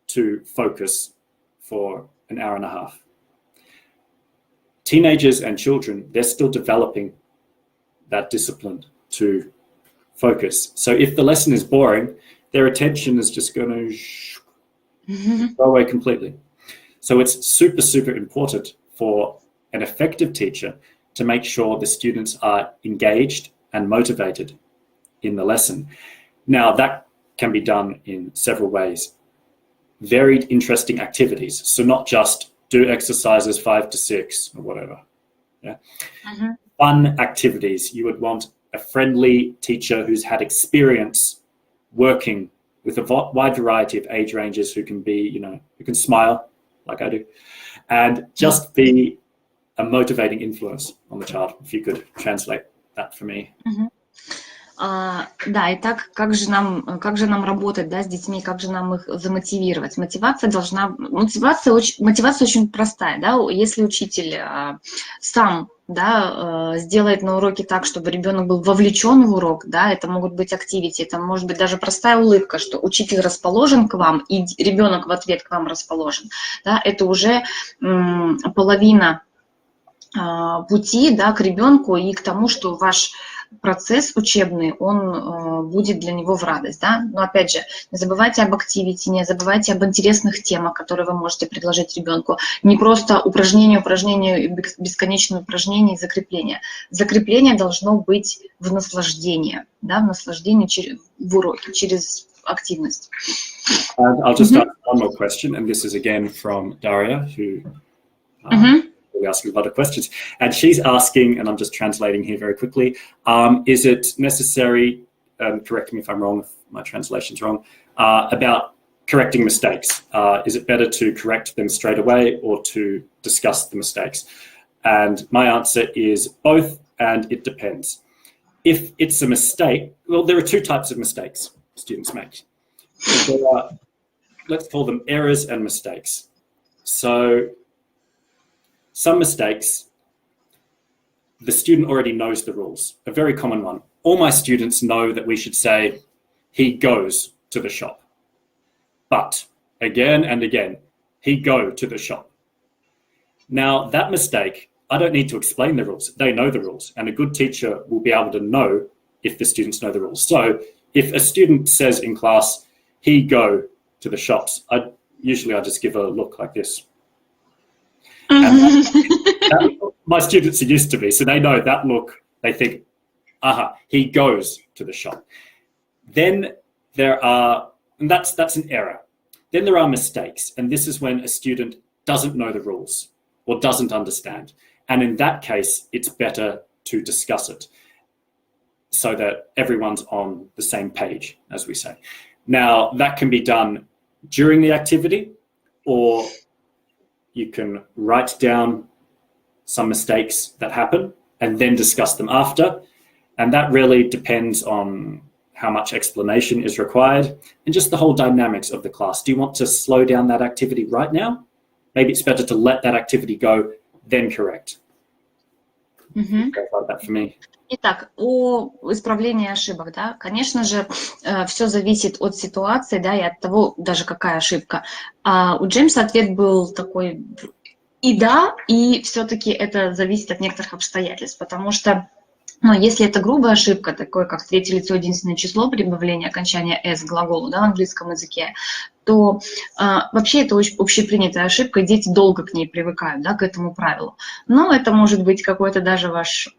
to focus for an hour and a half. Teenagers and children, they're still developing that discipline to focus. So if the lesson is boring, their attention is just going to go away completely. So it's super, super important for an effective teacher to make sure the students are engaged and motivated in the lesson. Now, that can be done in several ways. Varied, interesting activities. So not just do exercises 5 to 6 or whatever. Yeah. Fun activities. You would want a friendly teacher who's had experience working with a wide variety of age ranges, who can be, who can smile like I do, and just be a motivating influence on the child. If you could translate that for me. Да, итак, как же нам работать, да, с детьми, как же нам их замотивировать? Мотивация очень простая, да, если учитель сам, да, сделает на уроке так, чтобы ребенок был вовлечен в урок, да, это могут быть активити, это может быть даже простая улыбка, что учитель расположен к вам, и ребенок в ответ к вам расположен, да, это уже половина пути, да, к ребенку и к тому, что ваш процесс учебный, он будет для него в радость, да, но опять же, не забывайте об активити, не забывайте об интересных темах, которые вы можете предложить ребенку, не просто упражнение, бесконечные упражнения и закрепление. Закрепление должно быть в наслаждении, да, в наслаждении в уроке, через активность. I'll just ask one more question, and this is again from Daria, who we're asking a lot of questions, and she's asking, and I'm just translating here very quickly, is it necessary, correct me if I'm wrong, if my translation's wrong, about correcting mistakes? Is it better to correct them straight away or to discuss the mistakes? And my answer is both, and it depends. If it's a mistake, well, there are two types of mistakes students make. There are, let's call them errors and mistakes. So some mistakes, the student already knows the rules. A very common one. All my students know that we should say, he goes to the shop. But again and again, he go to the shop. Now that mistake, I don't need to explain the rules. They know the rules, and a good teacher will be able to know if the students know the rules. So if a student says in class, he go to the shops, I just give a look like this. And my students are used to me, so they know that look. They think, he goes to the shop. Then there are, and that's an error. Then there are mistakes, and this is when a student doesn't know the rules or doesn't understand. And in that case, it's better to discuss it so that everyone's on the same page, as we say. Now, that can be done during the activity, or you can write down some mistakes that happen and then discuss them after. And that really depends on how much explanation is required and just the whole dynamics of the class. Do you want to slow down that activity right now? Maybe it's better to let that activity go, then correct. About that for me. Итак, о исправлении ошибок, да, конечно же, все зависит от ситуации, да, и от того, даже какая ошибка. У Джеймса ответ был такой и да, и все-таки это зависит от некоторых обстоятельств, потому что, если это грубая ошибка, такое как третье лицо единственное число, прибавление окончания s к глаголу, да, в английском языке, то вообще это очень общепринятая ошибка, и дети долго к ней привыкают, да, к этому правилу. Но это может быть какой-то даже ваш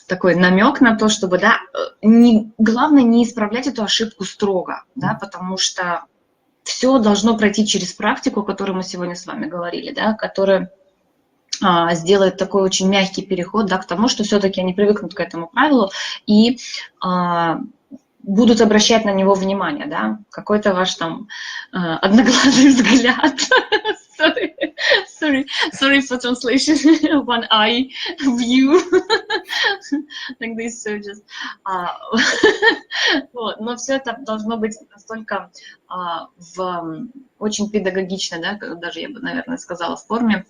такой намек на то, чтобы, да, главное не исправлять эту ошибку строго, да, потому что все должно пройти через практику, о которой мы сегодня с вами говорили, да, которая сделает такой очень мягкий переход, да, к тому, что все-таки они привыкнут к этому правилу и будут обращать на него внимание, да, какой-то ваш там одноглазый взгляд. Sorry for translation. One eye view, like this, so just. Вот. Но все это должно быть настолько очень педагогично, да, даже я бы, наверное, сказала, в форме.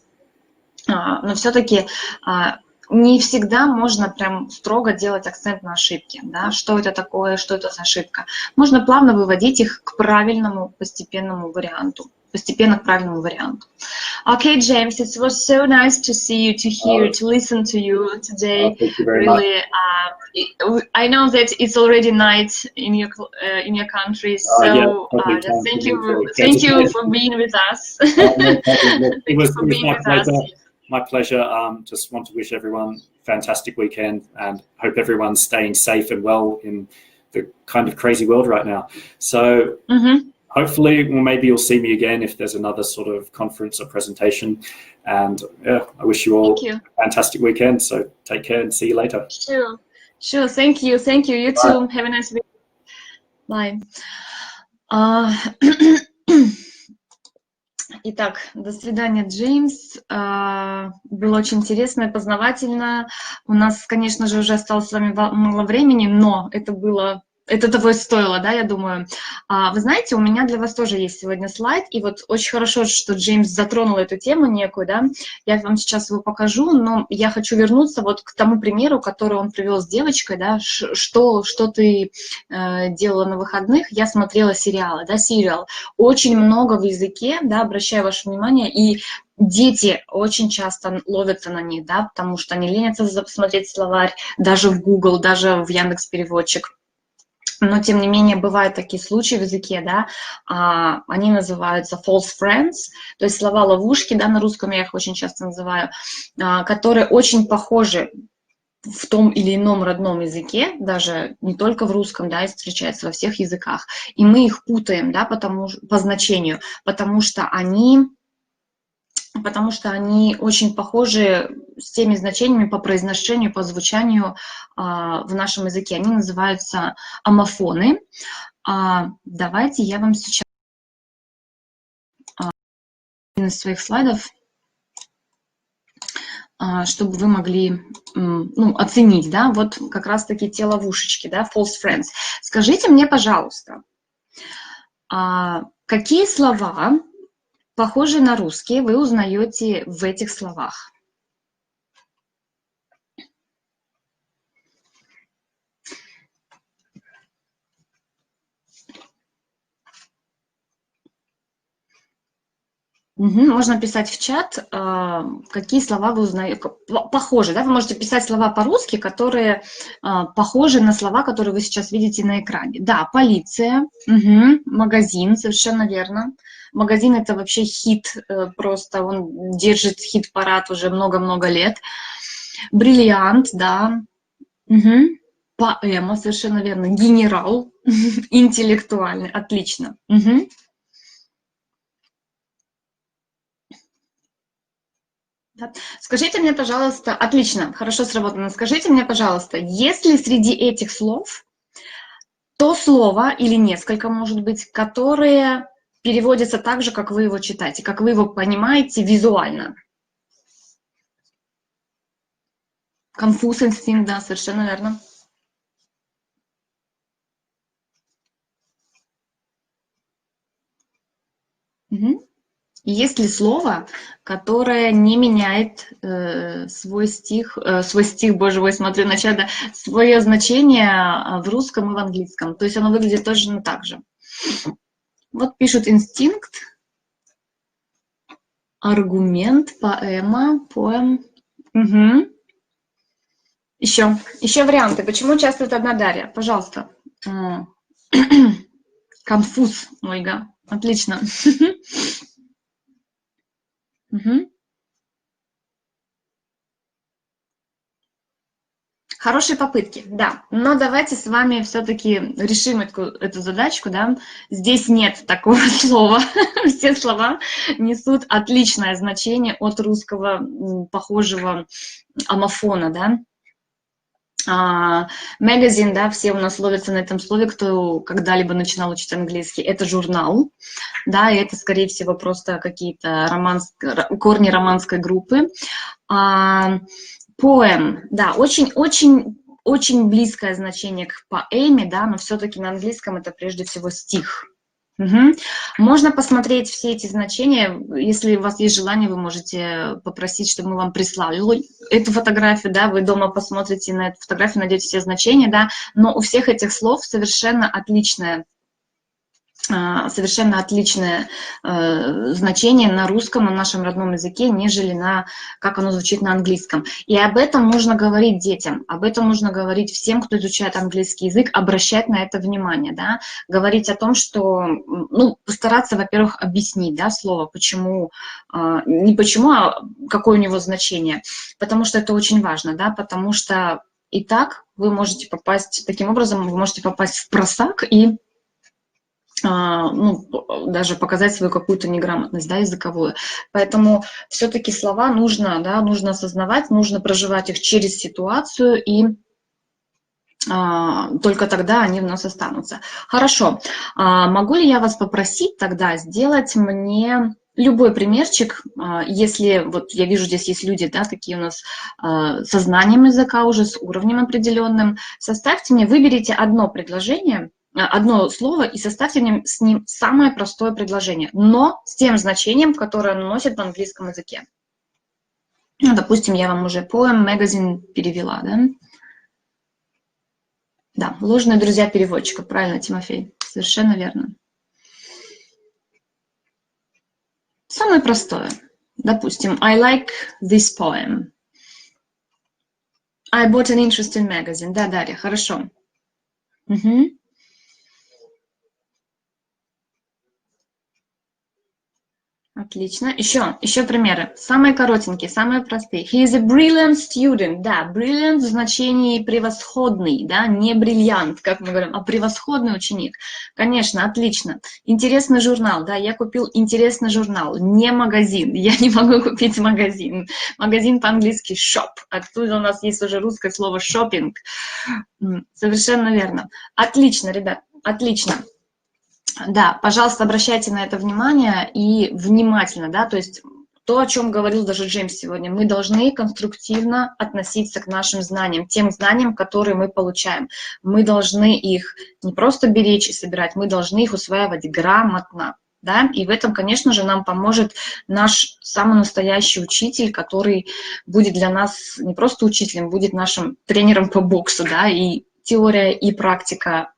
Но все-таки не всегда можно прям строго делать акцент на ошибки, да, что это такое, что это за ошибка. Можно плавно выводить их к правильному постепенно к правильному варианту. Okay, James, it was so nice to see you, to hear, to listen to you today. Thank you very Really, I know that it's already night in your country, so thank you for being with us. It was my pleasure. Just want to wish everyone a fantastic weekend and hope everyone's staying safe and well in the kind of crazy world right now. So hopefully, maybe you'll see me again if there's another sort of conference or presentation. And yeah, I wish you all a fantastic weekend. So take care and see you later. Sure. Thank you. You too. Have a nice week. Bye. Итак, до свидания, Джеймс. Было очень интересно и познавательно. У нас, конечно же, уже осталось с вами мало времени, но это того и стоило, да, я думаю. Вы знаете, у меня для вас тоже есть сегодня слайд, и вот очень хорошо, что Джеймс затронул эту тему некую, да, я вам сейчас его покажу, но я хочу вернуться вот к тому примеру, который он привел с девочкой, да, что ты делала на выходных, я смотрела сериалы, да, сериал, очень много в языке, да, обращаю ваше внимание, и дети очень часто ловятся на них, да, потому что они ленятся смотреть словарь, даже в Google, даже в Яндекс.Переводчик. Но, тем не менее, бывают такие случаи в языке, да, они называются false friends, то есть слова-ловушки, да, на русском я их очень часто называю, которые очень похожи в том или ином родном языке, даже не только в русском, да, и встречаются во всех языках, и мы их путаем, да, по значению, потому что они очень похожи с теми значениями по произношению, по звучанию в нашем языке. Они называются омофоны. Давайте я вам сейчас один из своих слайдов, чтобы вы могли оценить, да, вот как раз-таки те ловушечки, да, false friends. Скажите мне, пожалуйста, какие слова, похожие на русские, вы узнаете в этих словах? Можно писать в чат, какие слова вы узнаете, похожи, да, вы можете писать слова по-русски, которые похожи на слова, которые вы сейчас видите на экране. Да, полиция, магазин, совершенно верно. Магазин — это вообще хит, просто он держит хит-парад уже много-много лет. Бриллиант, да. Поэма, совершенно верно. Генерал, интеллектуальный, отлично. Скажите мне, пожалуйста, отлично, хорошо сработано. Скажите мне, пожалуйста, есть ли среди этих слов то слово или несколько, может быть, которые переводятся так же, как вы его читаете, как вы его понимаете визуально? Конфуз, инстинкт, да, совершенно верно. Есть ли слово, которое не меняет свой стих, боже мой, смотрю на чат, свое значение в русском и в английском? То есть оно выглядит точно так же. Вот пишут инстинкт, аргумент, поэма, поэм. Еще варианты. Почему участвует одна Дарья? Пожалуйста. Конфуз, Ольга. Отлично. Хорошие попытки, да. Но давайте с вами все-таки решим эту задачку, да. Здесь нет такого слова. Все слова несут отличное значение от русского похожего амофона, да. Магазин, да, все у нас ловятся на этом слове, кто когда-либо начинал учить английский. Это журнал, да, и это, скорее всего, просто какие-то корни романской группы. Poem, да, очень близкое значение к поэме, да, но все-таки на английском это прежде всего стих. Угу. Можно посмотреть все эти значения, если у вас есть желание, вы можете попросить, чтобы мы вам прислали эту фотографию, да, вы дома посмотрите на эту фотографию, найдете все значения, да, но у всех этих слов совершенно отличное значение на русском, на нашем родном языке, нежели на, как оно звучит на английском. И об этом нужно говорить детям, об этом нужно говорить всем, кто изучает английский язык, обращать на это внимание, да, говорить о том, что, ну, постараться, во-первых, объяснить, да, слово, почему, не почему, а какое у него значение, потому что это очень важно, да, потому что и так вы можете попасть, таким образом вы можете попасть в просак и ну, даже показать свою какую-то неграмотность, да, языковую. Поэтому все-таки слова нужно, да, нужно осознавать, нужно проживать их через ситуацию, и только тогда они в нас останутся. Хорошо. Могу ли я вас попросить тогда сделать мне любой примерчик, если, вот я вижу, здесь есть люди, да, такие у нас со знанием языка уже, с уровнем определенным. Составьте мне, выберите одно предложение, одно слово и составьте с ним самое простое предложение, но с тем значением, которое оно носит в английском языке. Ну, допустим, я вам уже poem, magazine перевела, да? Да, ложные друзья переводчика, правильно, Тимофей, совершенно верно. Самое простое. Допустим, I like this poem. I bought an interesting magazine. Да, Дарья, хорошо. Угу. Отлично. Еще примеры. Самые коротенькие, самые простые. He is a brilliant student. Да, brilliant в значении превосходный, да, не бриллиант, как мы говорим, а превосходный ученик. Конечно, отлично. Интересный журнал, да, я купил интересный журнал, не магазин. Я не могу купить магазин. Магазин по-английски shop. Оттуда у нас есть уже русское слово shopping. Совершенно верно. Отлично, ребят, отлично. Да, пожалуйста, обращайте на это внимание и внимательно, да, то есть то, о чем говорил даже Джеймс сегодня, мы должны конструктивно относиться к нашим знаниям, тем знаниям, которые мы получаем. Мы должны их не просто беречь и собирать, мы должны их усваивать грамотно, да, и в этом, конечно же, нам поможет наш самый настоящий учитель, который будет для нас не просто учителем, будет нашим тренером по боксу, да, и теория, и практика.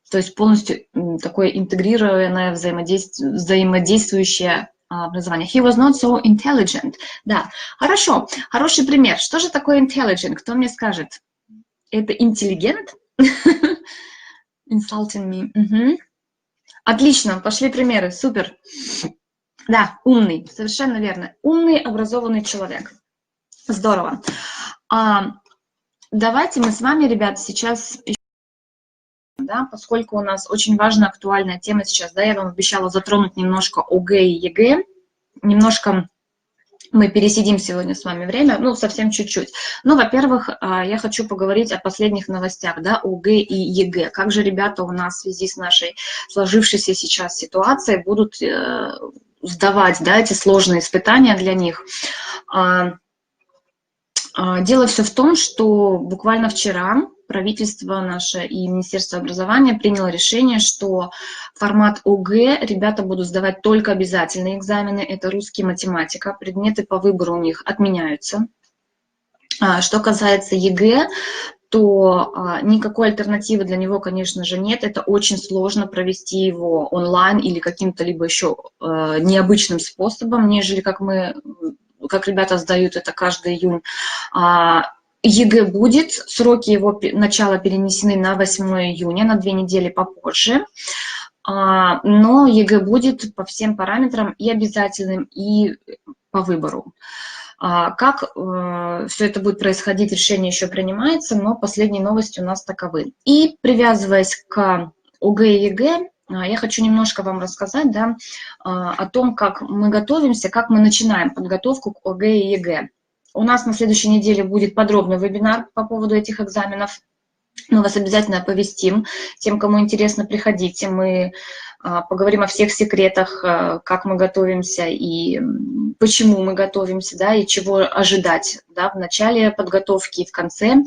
То есть полностью такое интегрированное, взаимодействующее образование. He was not so intelligent. Да, хорошо. Хороший пример. Что же такое intelligent? Кто мне скажет? Это интеллигент? Insulting me. Угу. Отлично, пошли примеры. Супер. Да, умный. Совершенно верно. Умный, образованный человек. Здорово. Давайте мы с вами, ребят, сейчас... Да, поскольку у нас очень важная, актуальная тема сейчас, да, я вам обещала затронуть немножко ОГЭ и ЕГЭ, немножко мы пересидим сегодня с вами время, ну, совсем чуть-чуть. Ну, во-первых, я хочу поговорить о последних новостях, да, ОГЭ и ЕГЭ. Как же ребята у нас в связи с нашей сложившейся сейчас ситуацией будут сдавать, да, эти сложные испытания для них. Дело все в том, что буквально вчера правительство наше и Министерство образования приняло решение, что формат ОГЭ ребята будут сдавать только обязательные экзамены, это русский, математика, предметы по выбору у них отменяются. Что касается ЕГЭ, то никакой альтернативы для него, конечно же, нет. Это очень сложно провести его онлайн или каким-то либо еще необычным способом, нежели как ребята сдают это каждый июнь. ЕГЭ будет, сроки его начала перенесены на 8 июня, на 2 недели попозже, но ЕГЭ будет по всем параметрам и обязательным, и по выбору. Как все это будет происходить, решение еще принимается, но последние новости у нас таковы. И привязываясь к ОГЭ и ЕГЭ, я хочу немножко вам рассказать, да, о том, как мы готовимся, как мы начинаем подготовку к ОГЭ и ЕГЭ. У нас на следующей неделе будет подробный вебинар по поводу этих экзаменов. Мы вас обязательно оповестим. Тем, кому интересно, приходите. Мы поговорим о всех секретах, как мы готовимся и почему мы готовимся, да, и чего ожидать, да, в начале подготовки и в конце,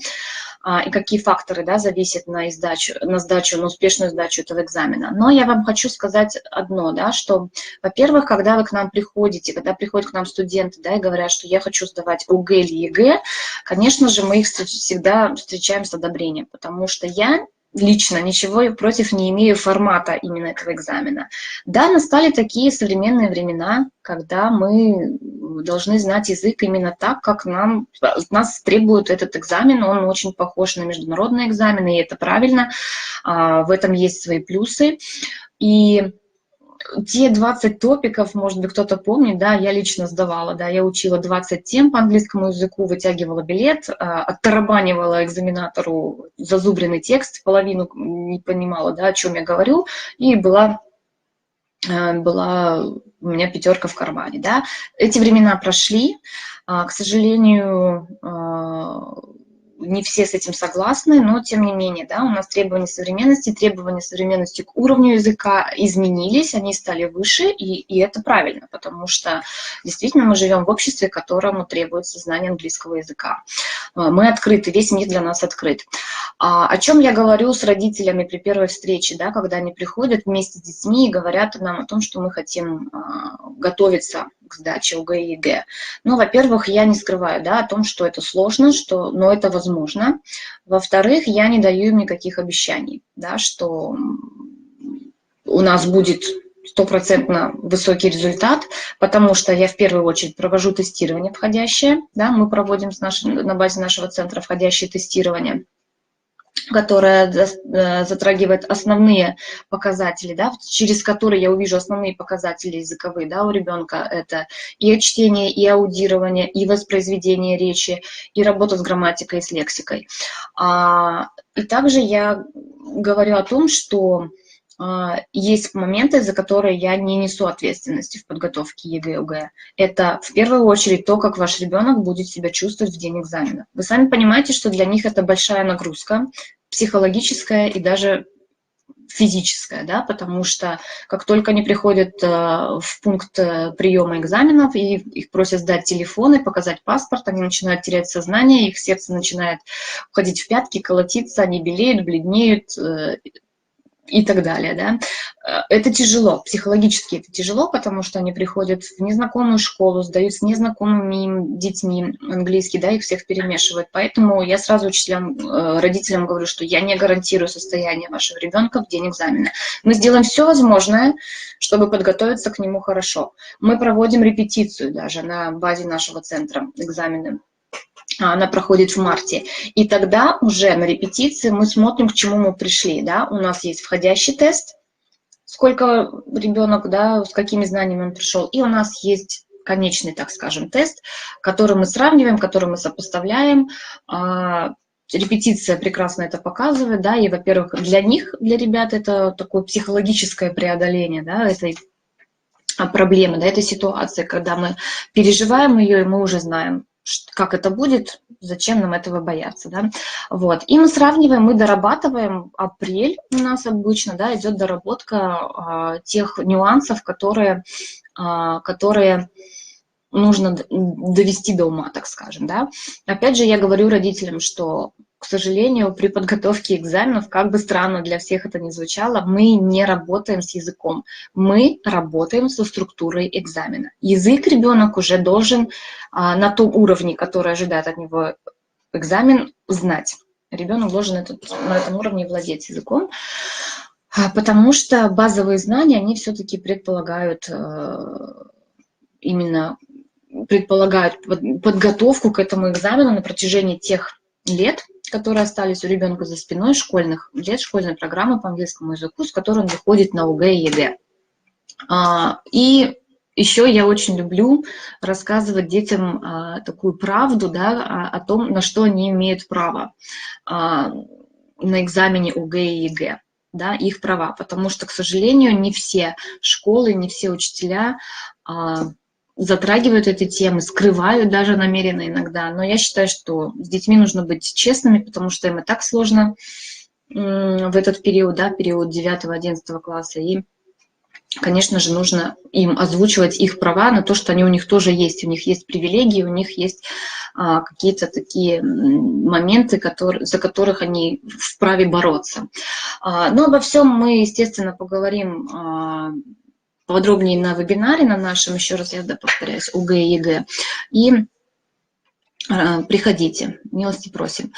и какие факторы, да, зависят на успешную сдачу этого экзамена. Но я вам хочу сказать одно, да, что, во-первых, когда вы к нам приходите, когда приходят к нам студенты, да, и говорят, что я хочу сдавать ОГЭ или ЕГЭ, конечно же, мы их всегда встречаем с одобрением, потому что я лично ничего против не имею формата именно этого экзамена. Да, настали такие современные времена, когда мы должны знать язык именно так, как нас требует этот экзамен. Он очень похож на международные экзамены, и это правильно. В этом есть свои плюсы. И те 20 топиков, может быть, кто-то помнит, да, я лично сдавала, да, я учила 20 тем по английскому языку, вытягивала билет, оттарабанивала экзаменатору зазубренный текст, половину не понимала, да, о чем я говорю, и была у меня 5 в кармане, да. Эти времена прошли, к сожалению, не все с этим согласны, но тем не менее, да, у нас требования современности к уровню языка изменились, они стали выше, и это правильно, потому что действительно мы живем в обществе, которому требуется знание английского языка. Мы открыты, весь мир для нас открыт. О чем я говорю с родителями при первой встрече, да, когда они приходят вместе с детьми и говорят нам о том, что мы хотим готовиться к сдаче ОГЭ и ЕГЭ. Ну, во-первых, я не скрываю, да, о том, что это сложно, но это возможно. Во-вторых, я не даю им никаких обещаний, да, что у нас будет 100% высокий результат, потому что я в первую очередь провожу тестирование входящее, да, мы проводим на базе нашего центра входящее тестирование, которая затрагивает основные показатели, да, через которые я увижу основные показатели языковые, да, у ребенка. Это и чтение, и аудирование, и воспроизведение речи, и работа с грамматикой, и с лексикой. И также я говорю о том, что есть моменты, за которые я не несу ответственности в подготовке ЕГЭ и ОГЭ. Это в первую очередь то, как ваш ребенок будет себя чувствовать в день экзамена. Вы сами понимаете, что для них это большая нагрузка, психологическая и даже физическая, да, потому что как только они приходят в пункт приема экзаменов и их просят сдать телефоны, показать паспорт, они начинают терять сознание, их сердце начинает уходить в пятки, колотиться, они белеют, бледнеют, и так далее, да. Это тяжело, психологически это тяжело, потому что они приходят в незнакомую школу, сдают с незнакомыми им детьми английский, да, их всех перемешивают. Поэтому я сразу учителям, родителям говорю, что я не гарантирую состояние вашего ребенка в день экзамена. Мы сделаем все возможное, чтобы подготовиться к нему хорошо. Мы проводим репетицию даже на базе нашего центра экзамены. Она проходит в марте. И тогда уже на репетиции мы смотрим, к чему мы пришли. Да? У нас есть входящий тест, сколько ребенок, да, с какими знаниями он пришел. И у нас есть конечный, так скажем, тест, который мы сравниваем, который мы сопоставляем. Репетиция прекрасно это показывает. Да? И, во-первых, для них, для ребят, это такое психологическое преодоление, да, этой проблемы, да, этой ситуации, когда мы переживаем ее, и мы уже знаем, как это будет, зачем нам этого бояться, да, вот, и мы сравниваем, мы дорабатываем, апрель у нас обычно, да, идет доработка тех нюансов, которые нужно довести до ума, так скажем, да. Опять же, я говорю родителям, что, к сожалению, при подготовке экзаменов, как бы странно для всех это ни звучало, мы не работаем с языком, мы работаем со структурой экзамена. Язык ребенок уже должен на том уровне, который ожидает от него экзамен, знать. Ребенок должен на этом уровне владеть языком, потому что базовые знания, они все-таки предполагают подготовку к этому экзамену на протяжении тех лет, которые остались у ребенка за спиной, школьных лет, школьной программы по английскому языку, с которой он выходит на ОГЭ и ЕГЭ. И еще я очень люблю рассказывать детям такую правду, да, о том, на что они имеют право на экзамене ОГЭ и ЕГЭ, да, их права, потому что, к сожалению, не все школы, не все учителя затрагивают эти темы, скрывают даже намеренно иногда, но я считаю, что с детьми нужно быть честными, потому что им и так сложно в этот период, да, период 9-11 класса, и, конечно же, нужно им озвучивать их права на то, что они у них тоже есть, у них есть привилегии, у них есть какие-то такие моменты, за которых они вправе бороться. Но обо всем мы, естественно, поговорим подробнее на вебинаре, на нашем, еще раз я повторяюсь, ОГЭ и ЕГЭ. И приходите, милости просим.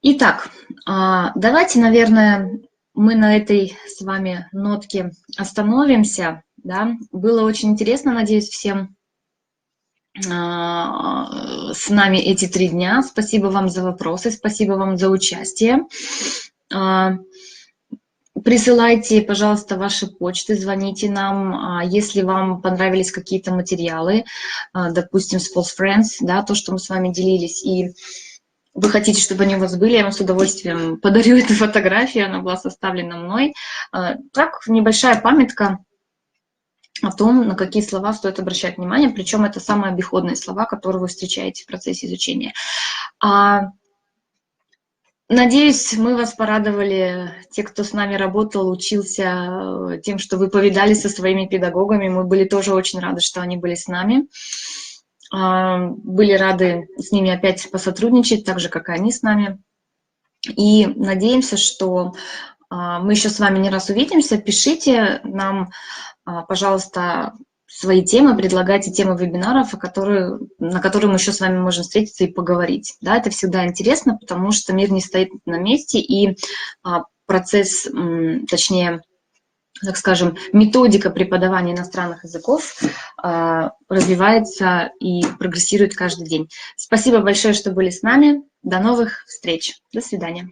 Итак, давайте, наверное, мы на этой с вами нотке остановимся. Да? Было очень интересно, надеюсь, всем с нами эти 3 дня. Спасибо вам за вопросы, спасибо вам за участие. Присылайте, пожалуйста, ваши почты, звоните нам, если вам понравились какие-то материалы, допустим, с False Friends, да, то, что мы с вами делились, и вы хотите, чтобы они у вас были, я вам с удовольствием подарю эту фотографию, она была составлена мной. Так, небольшая памятка о том, на какие слова стоит обращать внимание, причем это самые обиходные слова, которые вы встречаете в процессе изучения. Надеюсь, мы вас порадовали, те, кто с нами работал, учился, тем, что вы повидались со своими педагогами. Мы были тоже очень рады, что они были с нами. Были рады с ними опять посотрудничать, так же, как и они с нами. И надеемся, что мы еще с вами не раз увидимся. Пишите нам, пожалуйста, свои темы, предлагайте темы вебинаров, на которые мы еще с вами можем встретиться и поговорить. Да, это всегда интересно, потому что мир не стоит на месте, и процесс, точнее, так скажем, методика преподавания иностранных языков развивается и прогрессирует каждый день. Спасибо большое, что были с нами. До новых встреч. До свидания.